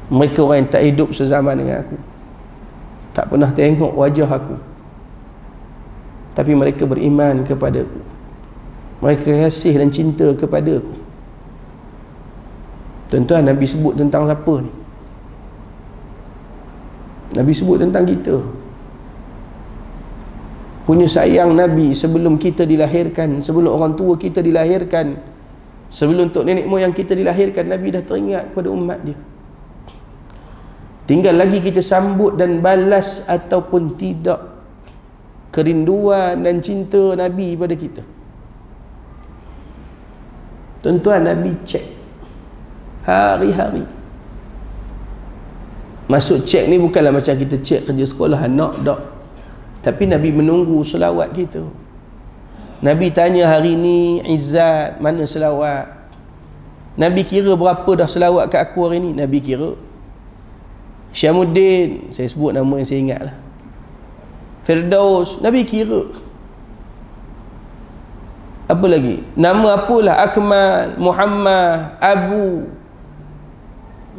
Mereka orang yang tak hidup sezaman dengan aku, tak pernah tengok wajah aku, tapi mereka beriman kepada aku, mereka kasih dan cinta kepada aku. Tuan-tuan, Nabi sebut tentang siapa ni? Nabi sebut tentang kita. Punya sayang Nabi sebelum kita dilahirkan, sebelum orang tua kita dilahirkan, sebelum tok nenek moyang kita dilahirkan, Nabi dah teringat kepada umat dia. Tinggal lagi kita sambut dan balas ataupun tidak kerinduan dan cinta Nabi pada kita. Tuan-tuan, Nabi cek hari-hari. Maksud cek ni bukanlah macam kita cek kerja sekolah anak, tak. Tapi Nabi menunggu selawat kita. Nabi tanya hari ni, Izzat, mana selawat? Nabi kira berapa dah selawat kat aku hari ni? Nabi kira. Syamuddin, saya sebut nama yang saya ingat lah, Firdaus, Nabi kira. Apa lagi? Nama apalah, Akmal, Muhammad, Abu.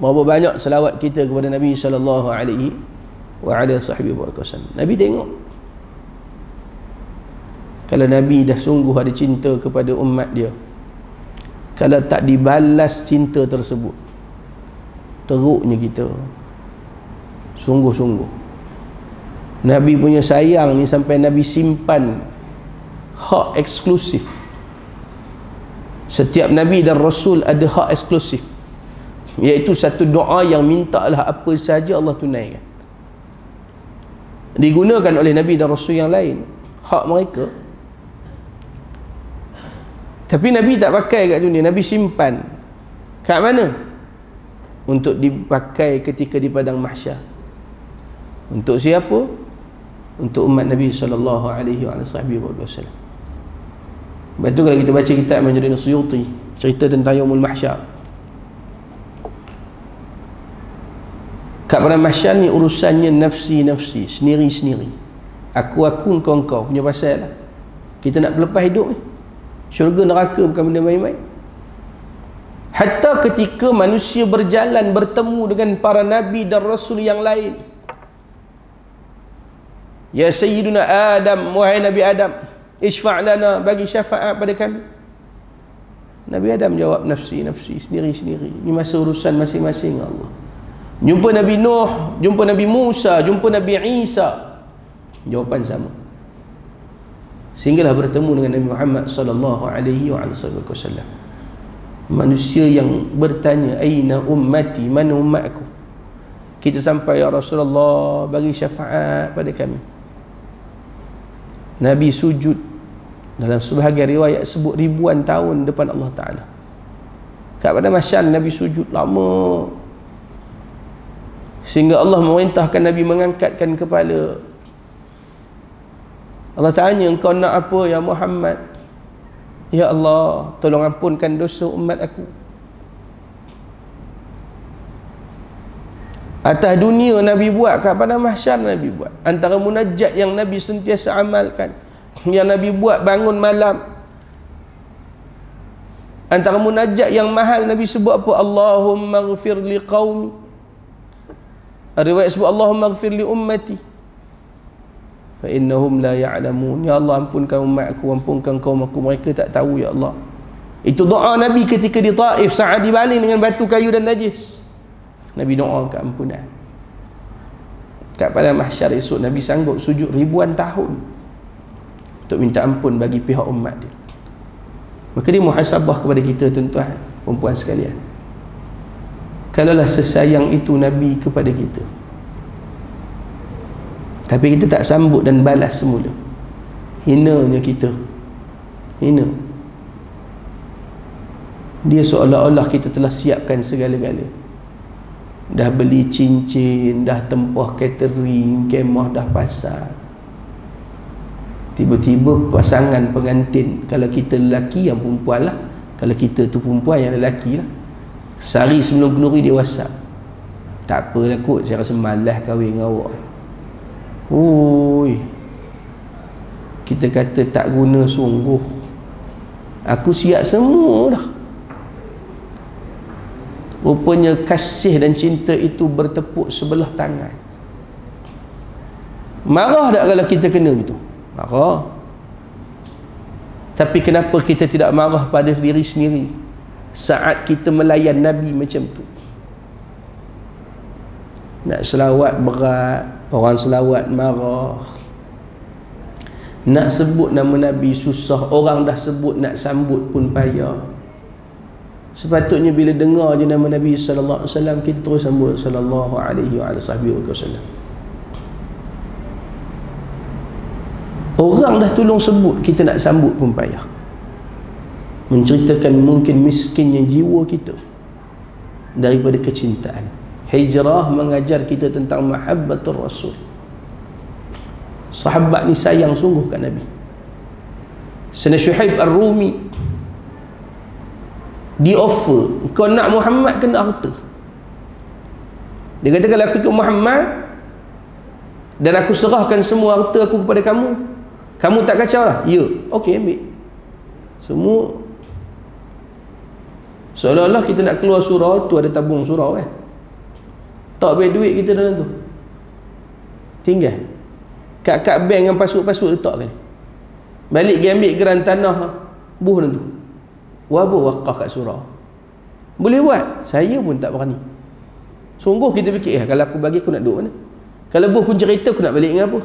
Berapa banyak selawat kita kepada Nabi sallallahu alaihi wa ala sahbihi wasallam. Nabi tengok. Kalau Nabi dah sungguh ada cinta kepada umat dia, kalau tak dibalas cinta tersebut, teruknya kita. Sungguh-sungguh Nabi punya sayang ni sampai Nabi simpan hak eksklusif. Setiap Nabi dan Rasul ada hak eksklusif, iaitu satu doa yang mintalah apa saja Allah tunaikan. Digunakan oleh Nabi dan Rasul yang lain, hak mereka. Tapi Nabi tak pakai kat dunia, Nabi simpan. Kat mana? Untuk dipakai ketika di padang mahsyar. Untuk siapa? Untuk umat Nabi sallallahu alaihi wasallam. Lepas tu kalau kita baca kitab Majnun Suyuti, cerita tentang Yaumul Mahsyar. Kat padang mahsyar ni urusannya nafsi-nafsi, sendiri-sendiri. Aku engkau punya pasal lah. Kita nak berlepas hidup ni. Syurga neraka bukan benda main-main. Hatta ketika manusia berjalan bertemu dengan para nabi dan rasul yang lain, ya Sayyiduna Adam, wahai Nabi Adam, isfa' lana, bagi syafaat pada kami. Nabi Adam jawab nafsi, sendiri-sendiri. Ini masa urusan masing-masing Allah. Jumpa Nabi Nuh, jumpa Nabi Musa, jumpa Nabi Isa, jawapan sama. Sehinggalah bertemu dengan Nabi Muhammad sallallahu alaihi wasallam. Manusia yang bertanya, aina ummati, mana umatku? Kita sampai, ya Rasulullah, bagi syafaat pada kami. Nabi sujud, dalam sebahagian riwayat sebut ribuan tahun depan Allah Ta'ala. Pada mahsyar Nabi sujud lama, sehingga Allah memerintahkan Nabi mengangkatkan kepala. Allah tanya, engkau nak apa ya Muhammad? Ya Allah, tolong ampunkan dosa umat aku. Atas dunia Nabi buat, pada mahsyar Nabi buat. Antara munajat yang Nabi sentiasa amalkan, yang Nabi buat bangun malam, antara munajat yang mahal Nabi sebut apa? Allahumma ghfir li qaumi. Riwayat sebut Allahumma ghfir li ummati fa innahum la ya'lamun. Ya Allah, ampunkan umatku, ampunkan kaum aku, mereka tak tahu ya Allah. Itu doa Nabi ketika di Taif saat dibaling dengan batu kayu dan najis. Nabi doa keampunan. Pada mahsyar esok Nabi sanggup sujud ribuan tahun untuk minta ampun bagi pihak umat dia. Maka dia muhasabah kepada kita, tuan-tuan, perempuan sekalian. Kalaulah sesayang itu Nabi kepada kita, tapi kita tak sambut dan balas semula, hinanya kita, hina. Dia seolah-olah kita telah siapkan segala-gala. Dah beli cincin, dah tempoh catering, kemah dah pasang. Tiba-tiba pasangan pengantin, kalau kita lelaki yang perempuan lah, kalau kita tu perempuan yang lelaki lah, sehari sebelum kenduri dia WhatsApp, tak apalah kot, saya rasa malas kahwin dengan awak. Ui, kita kata tak guna sungguh, aku siap semua dah. Rupanya kasih dan cinta itu bertepuk sebelah tangan. Marah tak kalau kita kena gitu? Marah. Tapi kenapa kita tidak marah pada diri sendiri saat kita melayan Nabi macam tu? Nak selawat berat, orang selawat marah. Nak sebut nama Nabi susah, orang dah sebut nak sambut pun payah. Sepatutnya bila dengar je nama Nabi sallallahu alaihi wasallam, kita terus sambut sallallahu alaihi wasallam. Orang dah tolong sebut, kita nak sambut pun payah. Menceritakan mungkin miskinnya jiwa kita daripada kecintaan. Hijrah mengajar kita tentang mahabbatur Rasul. Sahabat ni sayang sungguh kat Nabi. Sayyidina Syuaib Ar-Rumi, di offer, kau nak Muhammad kena harta. Dia kata, kalau aku ikut Muhammad dan aku serahkan semua harta aku kepada kamu, kamu tak kacau lah? Ya, okey, ambil semua. Seolah-olah kita nak keluar surau tu, ada tabung surau kan, tak ambil duit kita dalam tu, tinggal kad bank yang pasut-pasut letak kali, balik pergi ambil geran tanah buh dalam tu, wabah wakaf kat surau. Boleh buat? Saya pun tak berani. Sungguh kita fikir, kalau aku bagi aku nak duduk mana? Kalau buh pun cerita, aku nak balik dengan apa?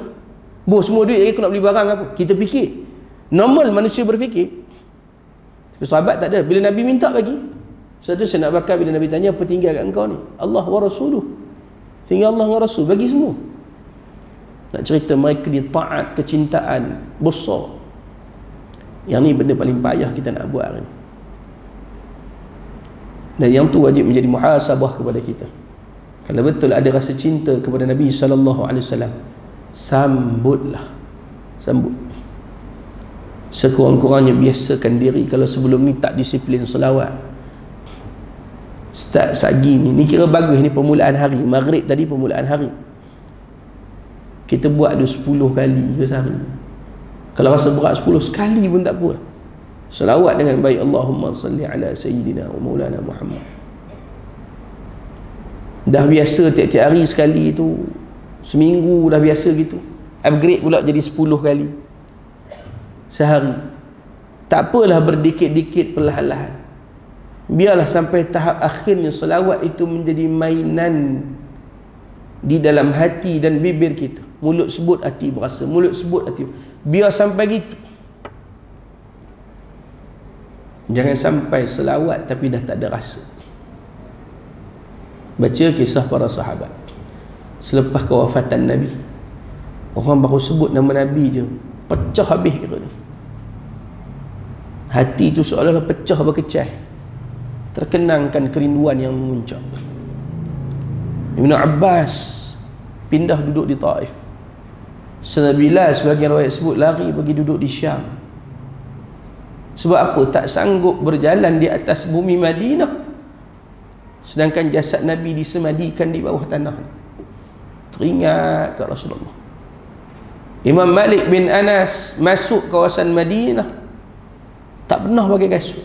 Buh semua duit lagi, aku nak beli barang apa? Kita fikir, normal manusia berfikir. Sahabat tak ada. Bila Nabi minta bagi, satu saya nak bakar, bila Nabi tanya, apa tinggal kat engkau ni? Allah wa Rasuluh, tinggal Allah wa Rasul, bagi semua. Nak cerita mereka di taat, kecintaan besar. Yang ni benda paling payah kita nak buat hari ni. Dan yang tu wajib menjadi muhasabah kepada kita. Kalau betul ada rasa cinta kepada Nabi SAW, sambutlah, sambut. Sekurang-kurangnya biasakan diri. Kalau sebelum ni tak disiplin selawat, start sagi ni kira bagus. Ni permulaan hari, maghrib tadi permulaan hari, kita buat ada 10 kali ke sehari. Kalau rasa berat 10 sekali pun tak apa. Selawat dengan baik, Allahumma salli ala sayyidina wa maulana Muhammad. Dah biasa tiap-tiap hari sekali tu, seminggu dah biasa gitu, upgrade pula jadi 10 kali sehari. Tak apalah berdikit-dikit perlahan-lahan. Biarlah sampai tahap akhirnya selawat itu menjadi mainan di dalam hati dan bibir kita. Mulut sebut hati berasa, mulut sebut hati. Biar sampai gitu. Jangan sampai selawat tapi dah tak ada rasa. Baca kisah para sahabat selepas kewafatan Nabi, orang baru sebut nama Nabi je pecah habis kira ni. Hati tu seolah-olah pecah berkecah, terkenangkan kerinduan yang memuncak. Ibn Abbas pindah duduk di Taif. Bilal sebagian riwayat sebut lari pergi duduk di Syam. Sebab apa? Tak sanggup berjalan di atas bumi Madinah, sedangkan jasad Nabi disemadikan di bawah tanah. Teringat kat Rasulullah. Imam Malik bin Anas masuk kawasan Madinah, tak pernah pakai kasut.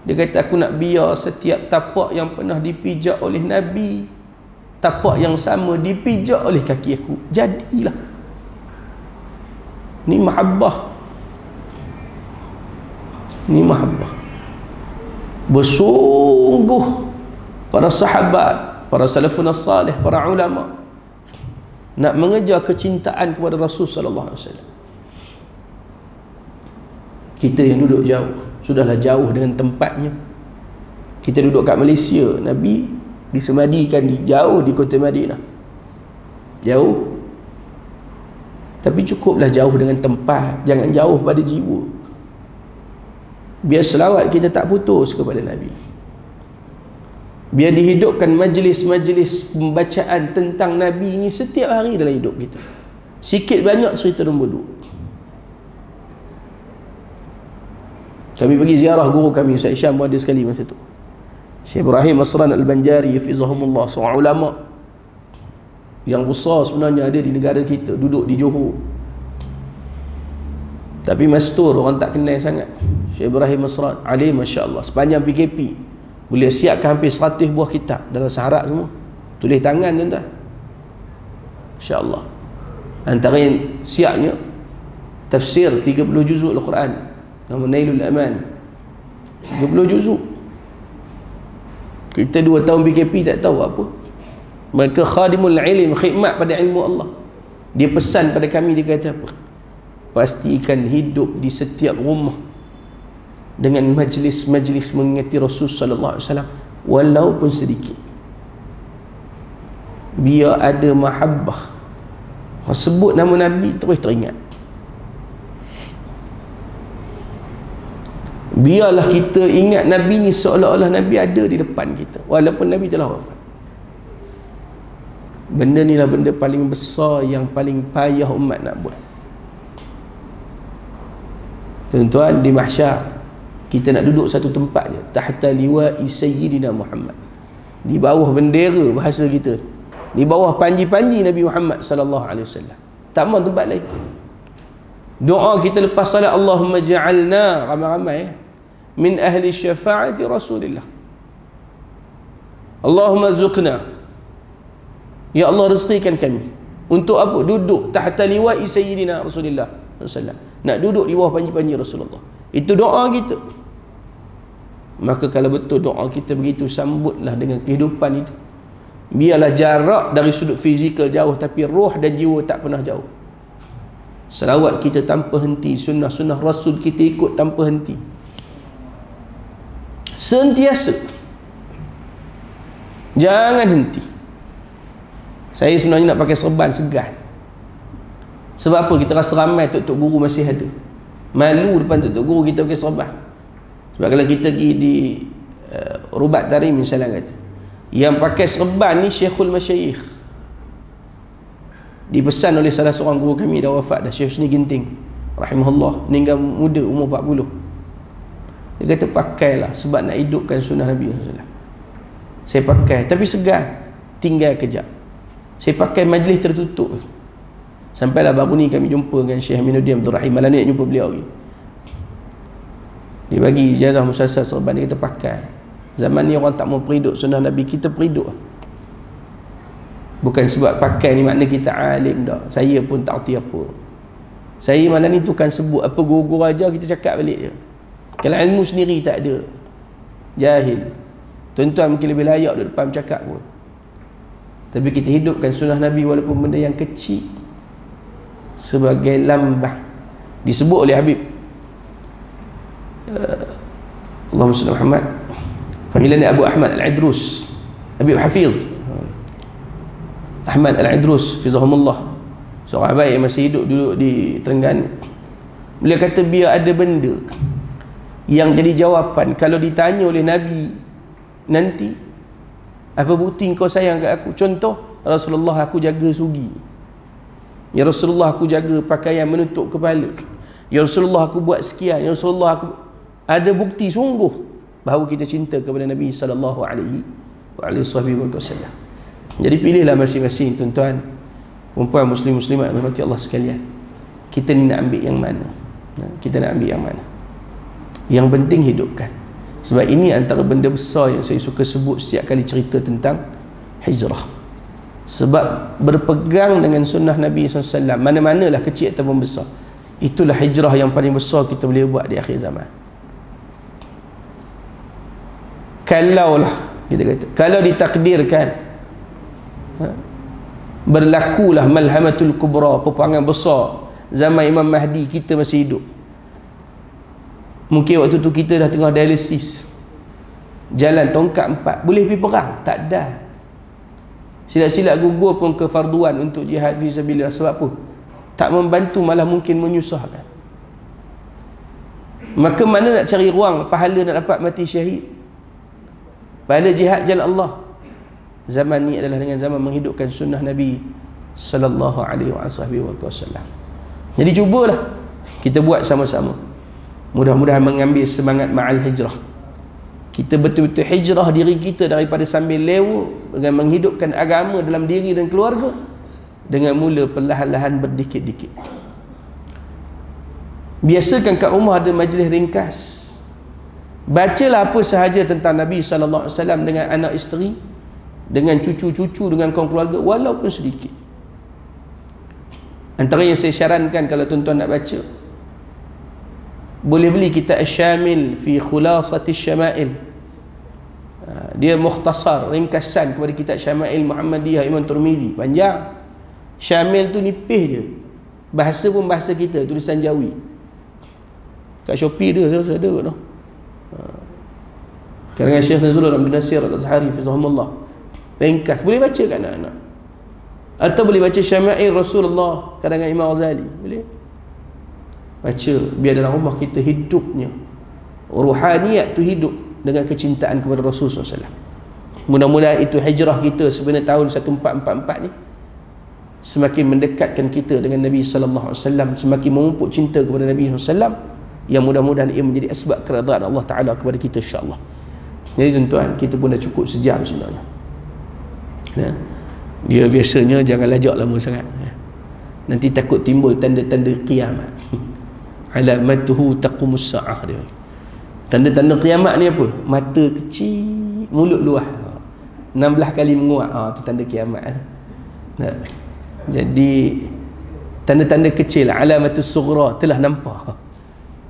Dia kata, aku nak biar setiap tapak yang pernah dipijak oleh Nabi, tapak yang sama dipijak oleh kaki aku. Jadilah. Ni mahabbah. Ni mahabbah. Bersungguh para sahabat, para salafun salih, para ulama nak mengejar kecintaan kepada Rasul sallallahu alaihi wasallam. Kita yang duduk jauh, sudahlah jauh dengan tempatnya. Kita duduk kat Malaysia, Nabi disemadikan jauh di kota Madinah. Jauh. Tapi cukuplah jauh dengan tempat, jangan jauh pada jiwa. Biar selawat kita tak putus kepada Nabi. Biar dihidupkan majlis-majlis pembacaan tentang Nabi ini setiap hari dalam hidup kita. Sikit banyak cerita nombor 2. Kami pergi ziarah guru kami Ustaz Isyam ada sekali masa tu, Syekh Ibrahim Masran Al-Banjari hafizahumullah, seorang ulama yang besar sebenarnya ada di negara kita, duduk di Johor. Tapi mastur, orang tak kenal sangat. Syekh Ibrahim Masran alim masya-Allah, sepanjang PKP boleh siapkan hampir 100 buah kitab dalam syarat semua, tulis tangan tuan-tuan, insya-Allah. Antara yang siapnya tafsir 30 juzuk Al-Quran, nama Nailul Aman, 30 juzuk. Kita 2 tahun PKP tak tahu apa. Mereka khadimul ilm, khidmat pada ilmu Allah. Dia pesan pada kami, dia kata apa? Pastikan hidup di setiap rumah dengan majlis-majlis mengingati Rasul sallallahu alaihi wasallam walaupun sedikit. Biar ada mahabbah. Kalau sebut nama Nabi terus teringat. Biarlah kita ingat Nabi ni seolah-olah Nabi ada di depan kita walaupun Nabi telah wafat. Benda ni lah benda paling besar yang paling payah umat nak buat. Tuan-tuan, di mahsyar kita nak duduk satu tempat je, tahta liwa'i sayyidina Muhammad, di bawah bendera bahasa kita, di bawah panji-panji Nabi Muhammad sallallahu alaihi wasallam. Tak mau tempat lain. Doa kita lepas salat, Allahumma ja'alna, ramai-ramai min ahli syafa'ati Rasulillah. Allahumma zuqna, ya Allah rezekikan kami. Untuk apa? Duduk tahta liwa'i sayyidina Rasulillah sallallahu alaihi wasallam. Nak duduk di bawah panji-panji Rasulullah. Itu doa kita. Maka kalau betul doa kita begitu, sambutlah dengan kehidupan itu. Biarlah jarak dari sudut fizikal jauh, tapi roh dan jiwa tak pernah jauh. Selawat kita tanpa henti, sunnah-sunnah Rasul kita ikut tanpa henti, sentiasa, jangan henti. Saya sebenarnya nak pakai serban segan. Sebab apa? Kita rasa ramai tok-tok guru masih ada, malu depan tok-tok guru kita pakai serban. Sebab kalau kita pergi di Rubat Tarim misalnya, kata yang pakai serban ni Syekhul Masyayikh, dipesan oleh salah seorang guru kami, dah wafat dah, Syekh Husni Ginting rahimahullah, meninggal muda umur 40. Dia kata pakailah sebab nak hidupkan sunnah Nabi SAW. Saya pakai tapi segan, tinggal kejap. Saya pakai majlis tertutup. Sampailah baru ni kami jumpa dengan Syekh Aminuddin Abdul Rahim, malam ni nak jumpa beliau lagi. Dia bagi ijazah musasal serban, dia kata pakai. Zaman ni orang tak mau periduk sunnah Nabi, kita periduk. Bukan sebab pakai ni makna kita alim dah. Saya pun tak erti apa. Saya malam ni tukang sebut apa guru-guru ajar, kita cakap balik je. Kalau ilmu sendiri tak ada. jahil. Tuan-tuan mungkin lebih layak duduk depan bercakap pun. Tapi kita hidupkan sunnah Nabi walaupun benda yang kecil sebagai lambang. Disebut oleh Habib Allahumma salli Muhammad, panggilannya Abu Ahmad Al-Idrus, Habib Hafiz Ahmad Al-Idrus Fizahumullah, seorang baik yang masih hidup duduk di Terengganu. Beliau kata biar ada benda yang jadi jawapan kalau ditanya oleh Nabi nanti, apa bukti kau sayang kat aku? Contoh, Rasulullah aku jaga sugi, ya Rasulullah aku jaga pakaian menutup kepala, ya Rasulullah aku buat sekian, ya Rasulullah aku, ada bukti sungguh bahawa kita cinta kepada Nabi sallallahu alaihi wasallam. Jadi pilihlah masing-masing tuan-tuan, perempuan, muslim-muslimat yang dirahmati Allah sekalian. Kita ni nak ambil yang mana? Kita nak ambil yang mana? Yang penting hidupkan. Sebab ini antara benda besar yang saya suka sebut setiap kali cerita tentang hijrah. Sebab berpegang dengan sunnah Nabi SAW, mana-manalah kecil ataupun besar, itulah hijrah yang paling besar kita boleh buat di akhir zaman. Kalaulah kita kata, kalau ditakdirkan berlakulah malhamatul kubra, peperangan besar zaman Imam Mahdi, kita masih hidup, mungkin waktu tu kita dah tengah dialisis, jalan tongkat 4, boleh pergi perang? Tak ada. Silat-silat gugur pun kefarduan untuk jihad fisabilillah. Sebab apa? Tak membantu, malah mungkin menyusahkan. Maka mana nak cari ruang pahala nak dapat mati syahid? Pahala jihad jalan Allah. Zaman ni adalah dengan zaman menghidupkan sunnah Nabi sallallahu alaihi wasallam. Jadi cubalah kita buat sama-sama. Mudah-mudahan mengambil semangat ma'al hijrah. Kita betul-betul hijrah diri kita daripada sambil lewa dengan menghidupkan agama dalam diri dan keluarga, dengan mula perlahan-lahan berdikit-dikit. Biasakan kat rumah ada majlis ringkas. Bacalah apa sahaja tentang Nabi sallallahu alaihi wasallam dengan anak isteri, dengan cucu-cucu, dengan kaum keluarga, walaupun sedikit. Antara yang saya syarankan kalau tuan-tuan nak baca, boleh beli kitab Asy-Syamil fi Khulasati Syama'il. Dia mukhtasar, ringkasan kepada kitab Syama'il Muhammadiyah Imam Tirmizi, panjang. Syamil tu nipis je, bahasa pun bahasa kita, tulisan Jawi. Kat Shopee dia ada kot tu. Karangan Syekh Nazrul Abdul Nasir Al-Azhari Fizahumullah, ringkas, boleh baca kat anak-anak. Atau boleh baca Syama'il Rasulullah karangan Imam Ghazali, boleh baca, biar dalam rumah kita hidupnya ruhaniyat tu, hidup dengan kecintaan kepada Rasulullah SAW. Mudah-mudahan itu hijrah kita sebenarnya tahun 1444 ni semakin mendekatkan kita dengan Nabi SAW, semakin memupuk cinta kepada Nabi SAW, yang mudah-mudahan ia menjadi asbab keredaan Allah Ta'ala kepada kita, insyaAllah. Jadi tuan-tuan, kita pun dah cukup sejam sebenarnya. Dia biasanya jangan lajak lama sangat, nanti takut timbul tanda-tanda kiamat. Alamatuhu taqumus sa'ah, dia. Tanda-tanda kiamat ni apa? Mata kecil, mulut luah, 16 kali menguap, tu tanda kiamat. Jadi tanda-tanda kecil, alamatus sughra telah nampak.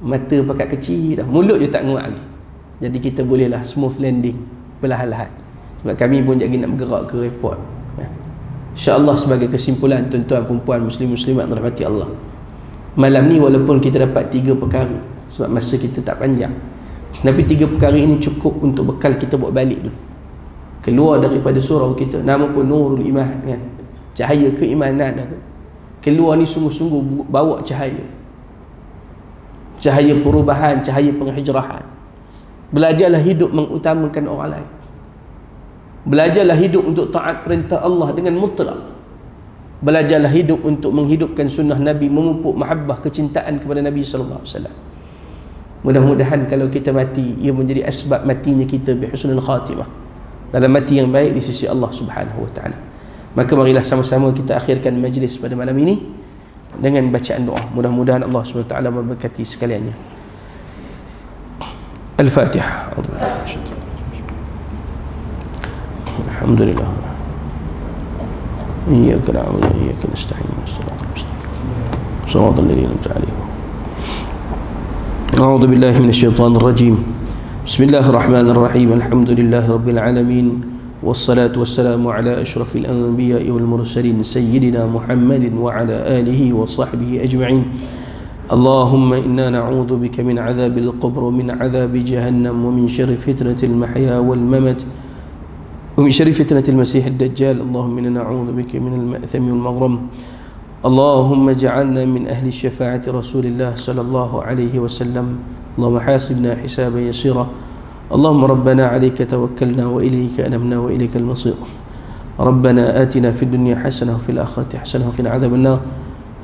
Mata pakat kecil dah, mulut je tak menguap lagi. Jadi kita bolehlah smooth landing, perlahan-lahan. Sebab kami pun lagi nak bergerak ke airport. InsyaAllah sebagai kesimpulan, tuan-tuan, perempuan, muslim-muslimat dirahmati Allah, malam ni walaupun kita dapat 3 perkara, sebab masa kita tak panjang, tapi 3 perkara ini cukup untuk bekal kita buat balik dulu, keluar daripada surau kita. Nama pun Nurul Iman, kan? Cahaya keimanan tu. Keluar ni sungguh-sungguh bawa cahaya, cahaya perubahan, cahaya penghijrahan. Belajarlah hidup mengutamakan orang lain. Belajarlah hidup untuk taat perintah Allah dengan mutlak. Belajarlah hidup untuk menghidupkan sunnah Nabi, memupuk mahabbah, kecintaan kepada Nabi sallallahu alaihi wasallam. Mudah-mudahan kalau kita mati, ia menjadi asbab matinya kita bi husnul khatimah, dalam mati yang baik di sisi Allah Subhanahu wa taala. Maka marilah sama-sama kita akhirkan majlis pada malam ini dengan bacaan doa. Mudah-mudahan Allah Subhanahu wa taala memberkati sekaliannya. Al-Fatihah. Alhamdulillah. Iyyaka na'budu wa iyyaka nasta'in. Shiratal ladzina an'amta 'alaihim. A'udzu billahi minasy syaithanir rajim. Bismillahirrahmanirrahim. Alhamdulillahi rabbil alamin. Wassalatu wassalamu ala asyrafil anbiya'i wal mursalin sayyidina Muhammadin wa ala alihi wa sahbihi ajma'in. Allahumma inna na'udzu bika min 'adzabil qabr wa min 'adzabi jahannam wa min syarri fitnatil mahya wal mamat wa min syarri fitnatil masiihid dajjal. Allahumma inna na'udzu bika minal ma'thami wal maghram. Allahumma ij'alna min ahli syafaa'ati Rasulillah sallallahu alaihi wasallam. Allahumma hasibna hisaban yasira. Allahumma rabbana 'alaika tawakkalna wa ilayka anabna wa ilaikal masir. Rabbana atina fid dunya hasanah wa fil akhirati hasanah wa qina 'adzaban nar.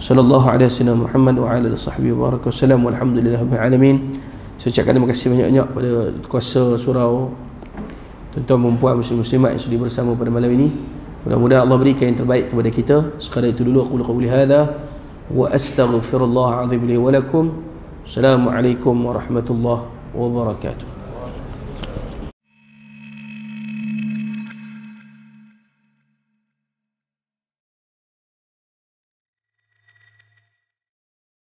Sallallahu alaihi wasallam Muhammad wa ala alihi wasahbihi wa baraka wasallam walhamdulillahirabbil alamin. Saya ucapkan terima kasih banyak-banyak pada kuasa surau, tuan-tuan dan puan muslim-muslimat yang sudi bersama pada malam ini. Mudah-mudahan Allah berikan yang terbaik kepada kita. Sekadar itu dulu aku qouli hadza wa astaghfirullah azim li wa lakum. Assalamualaikum warahmatullahi wabarakatuh.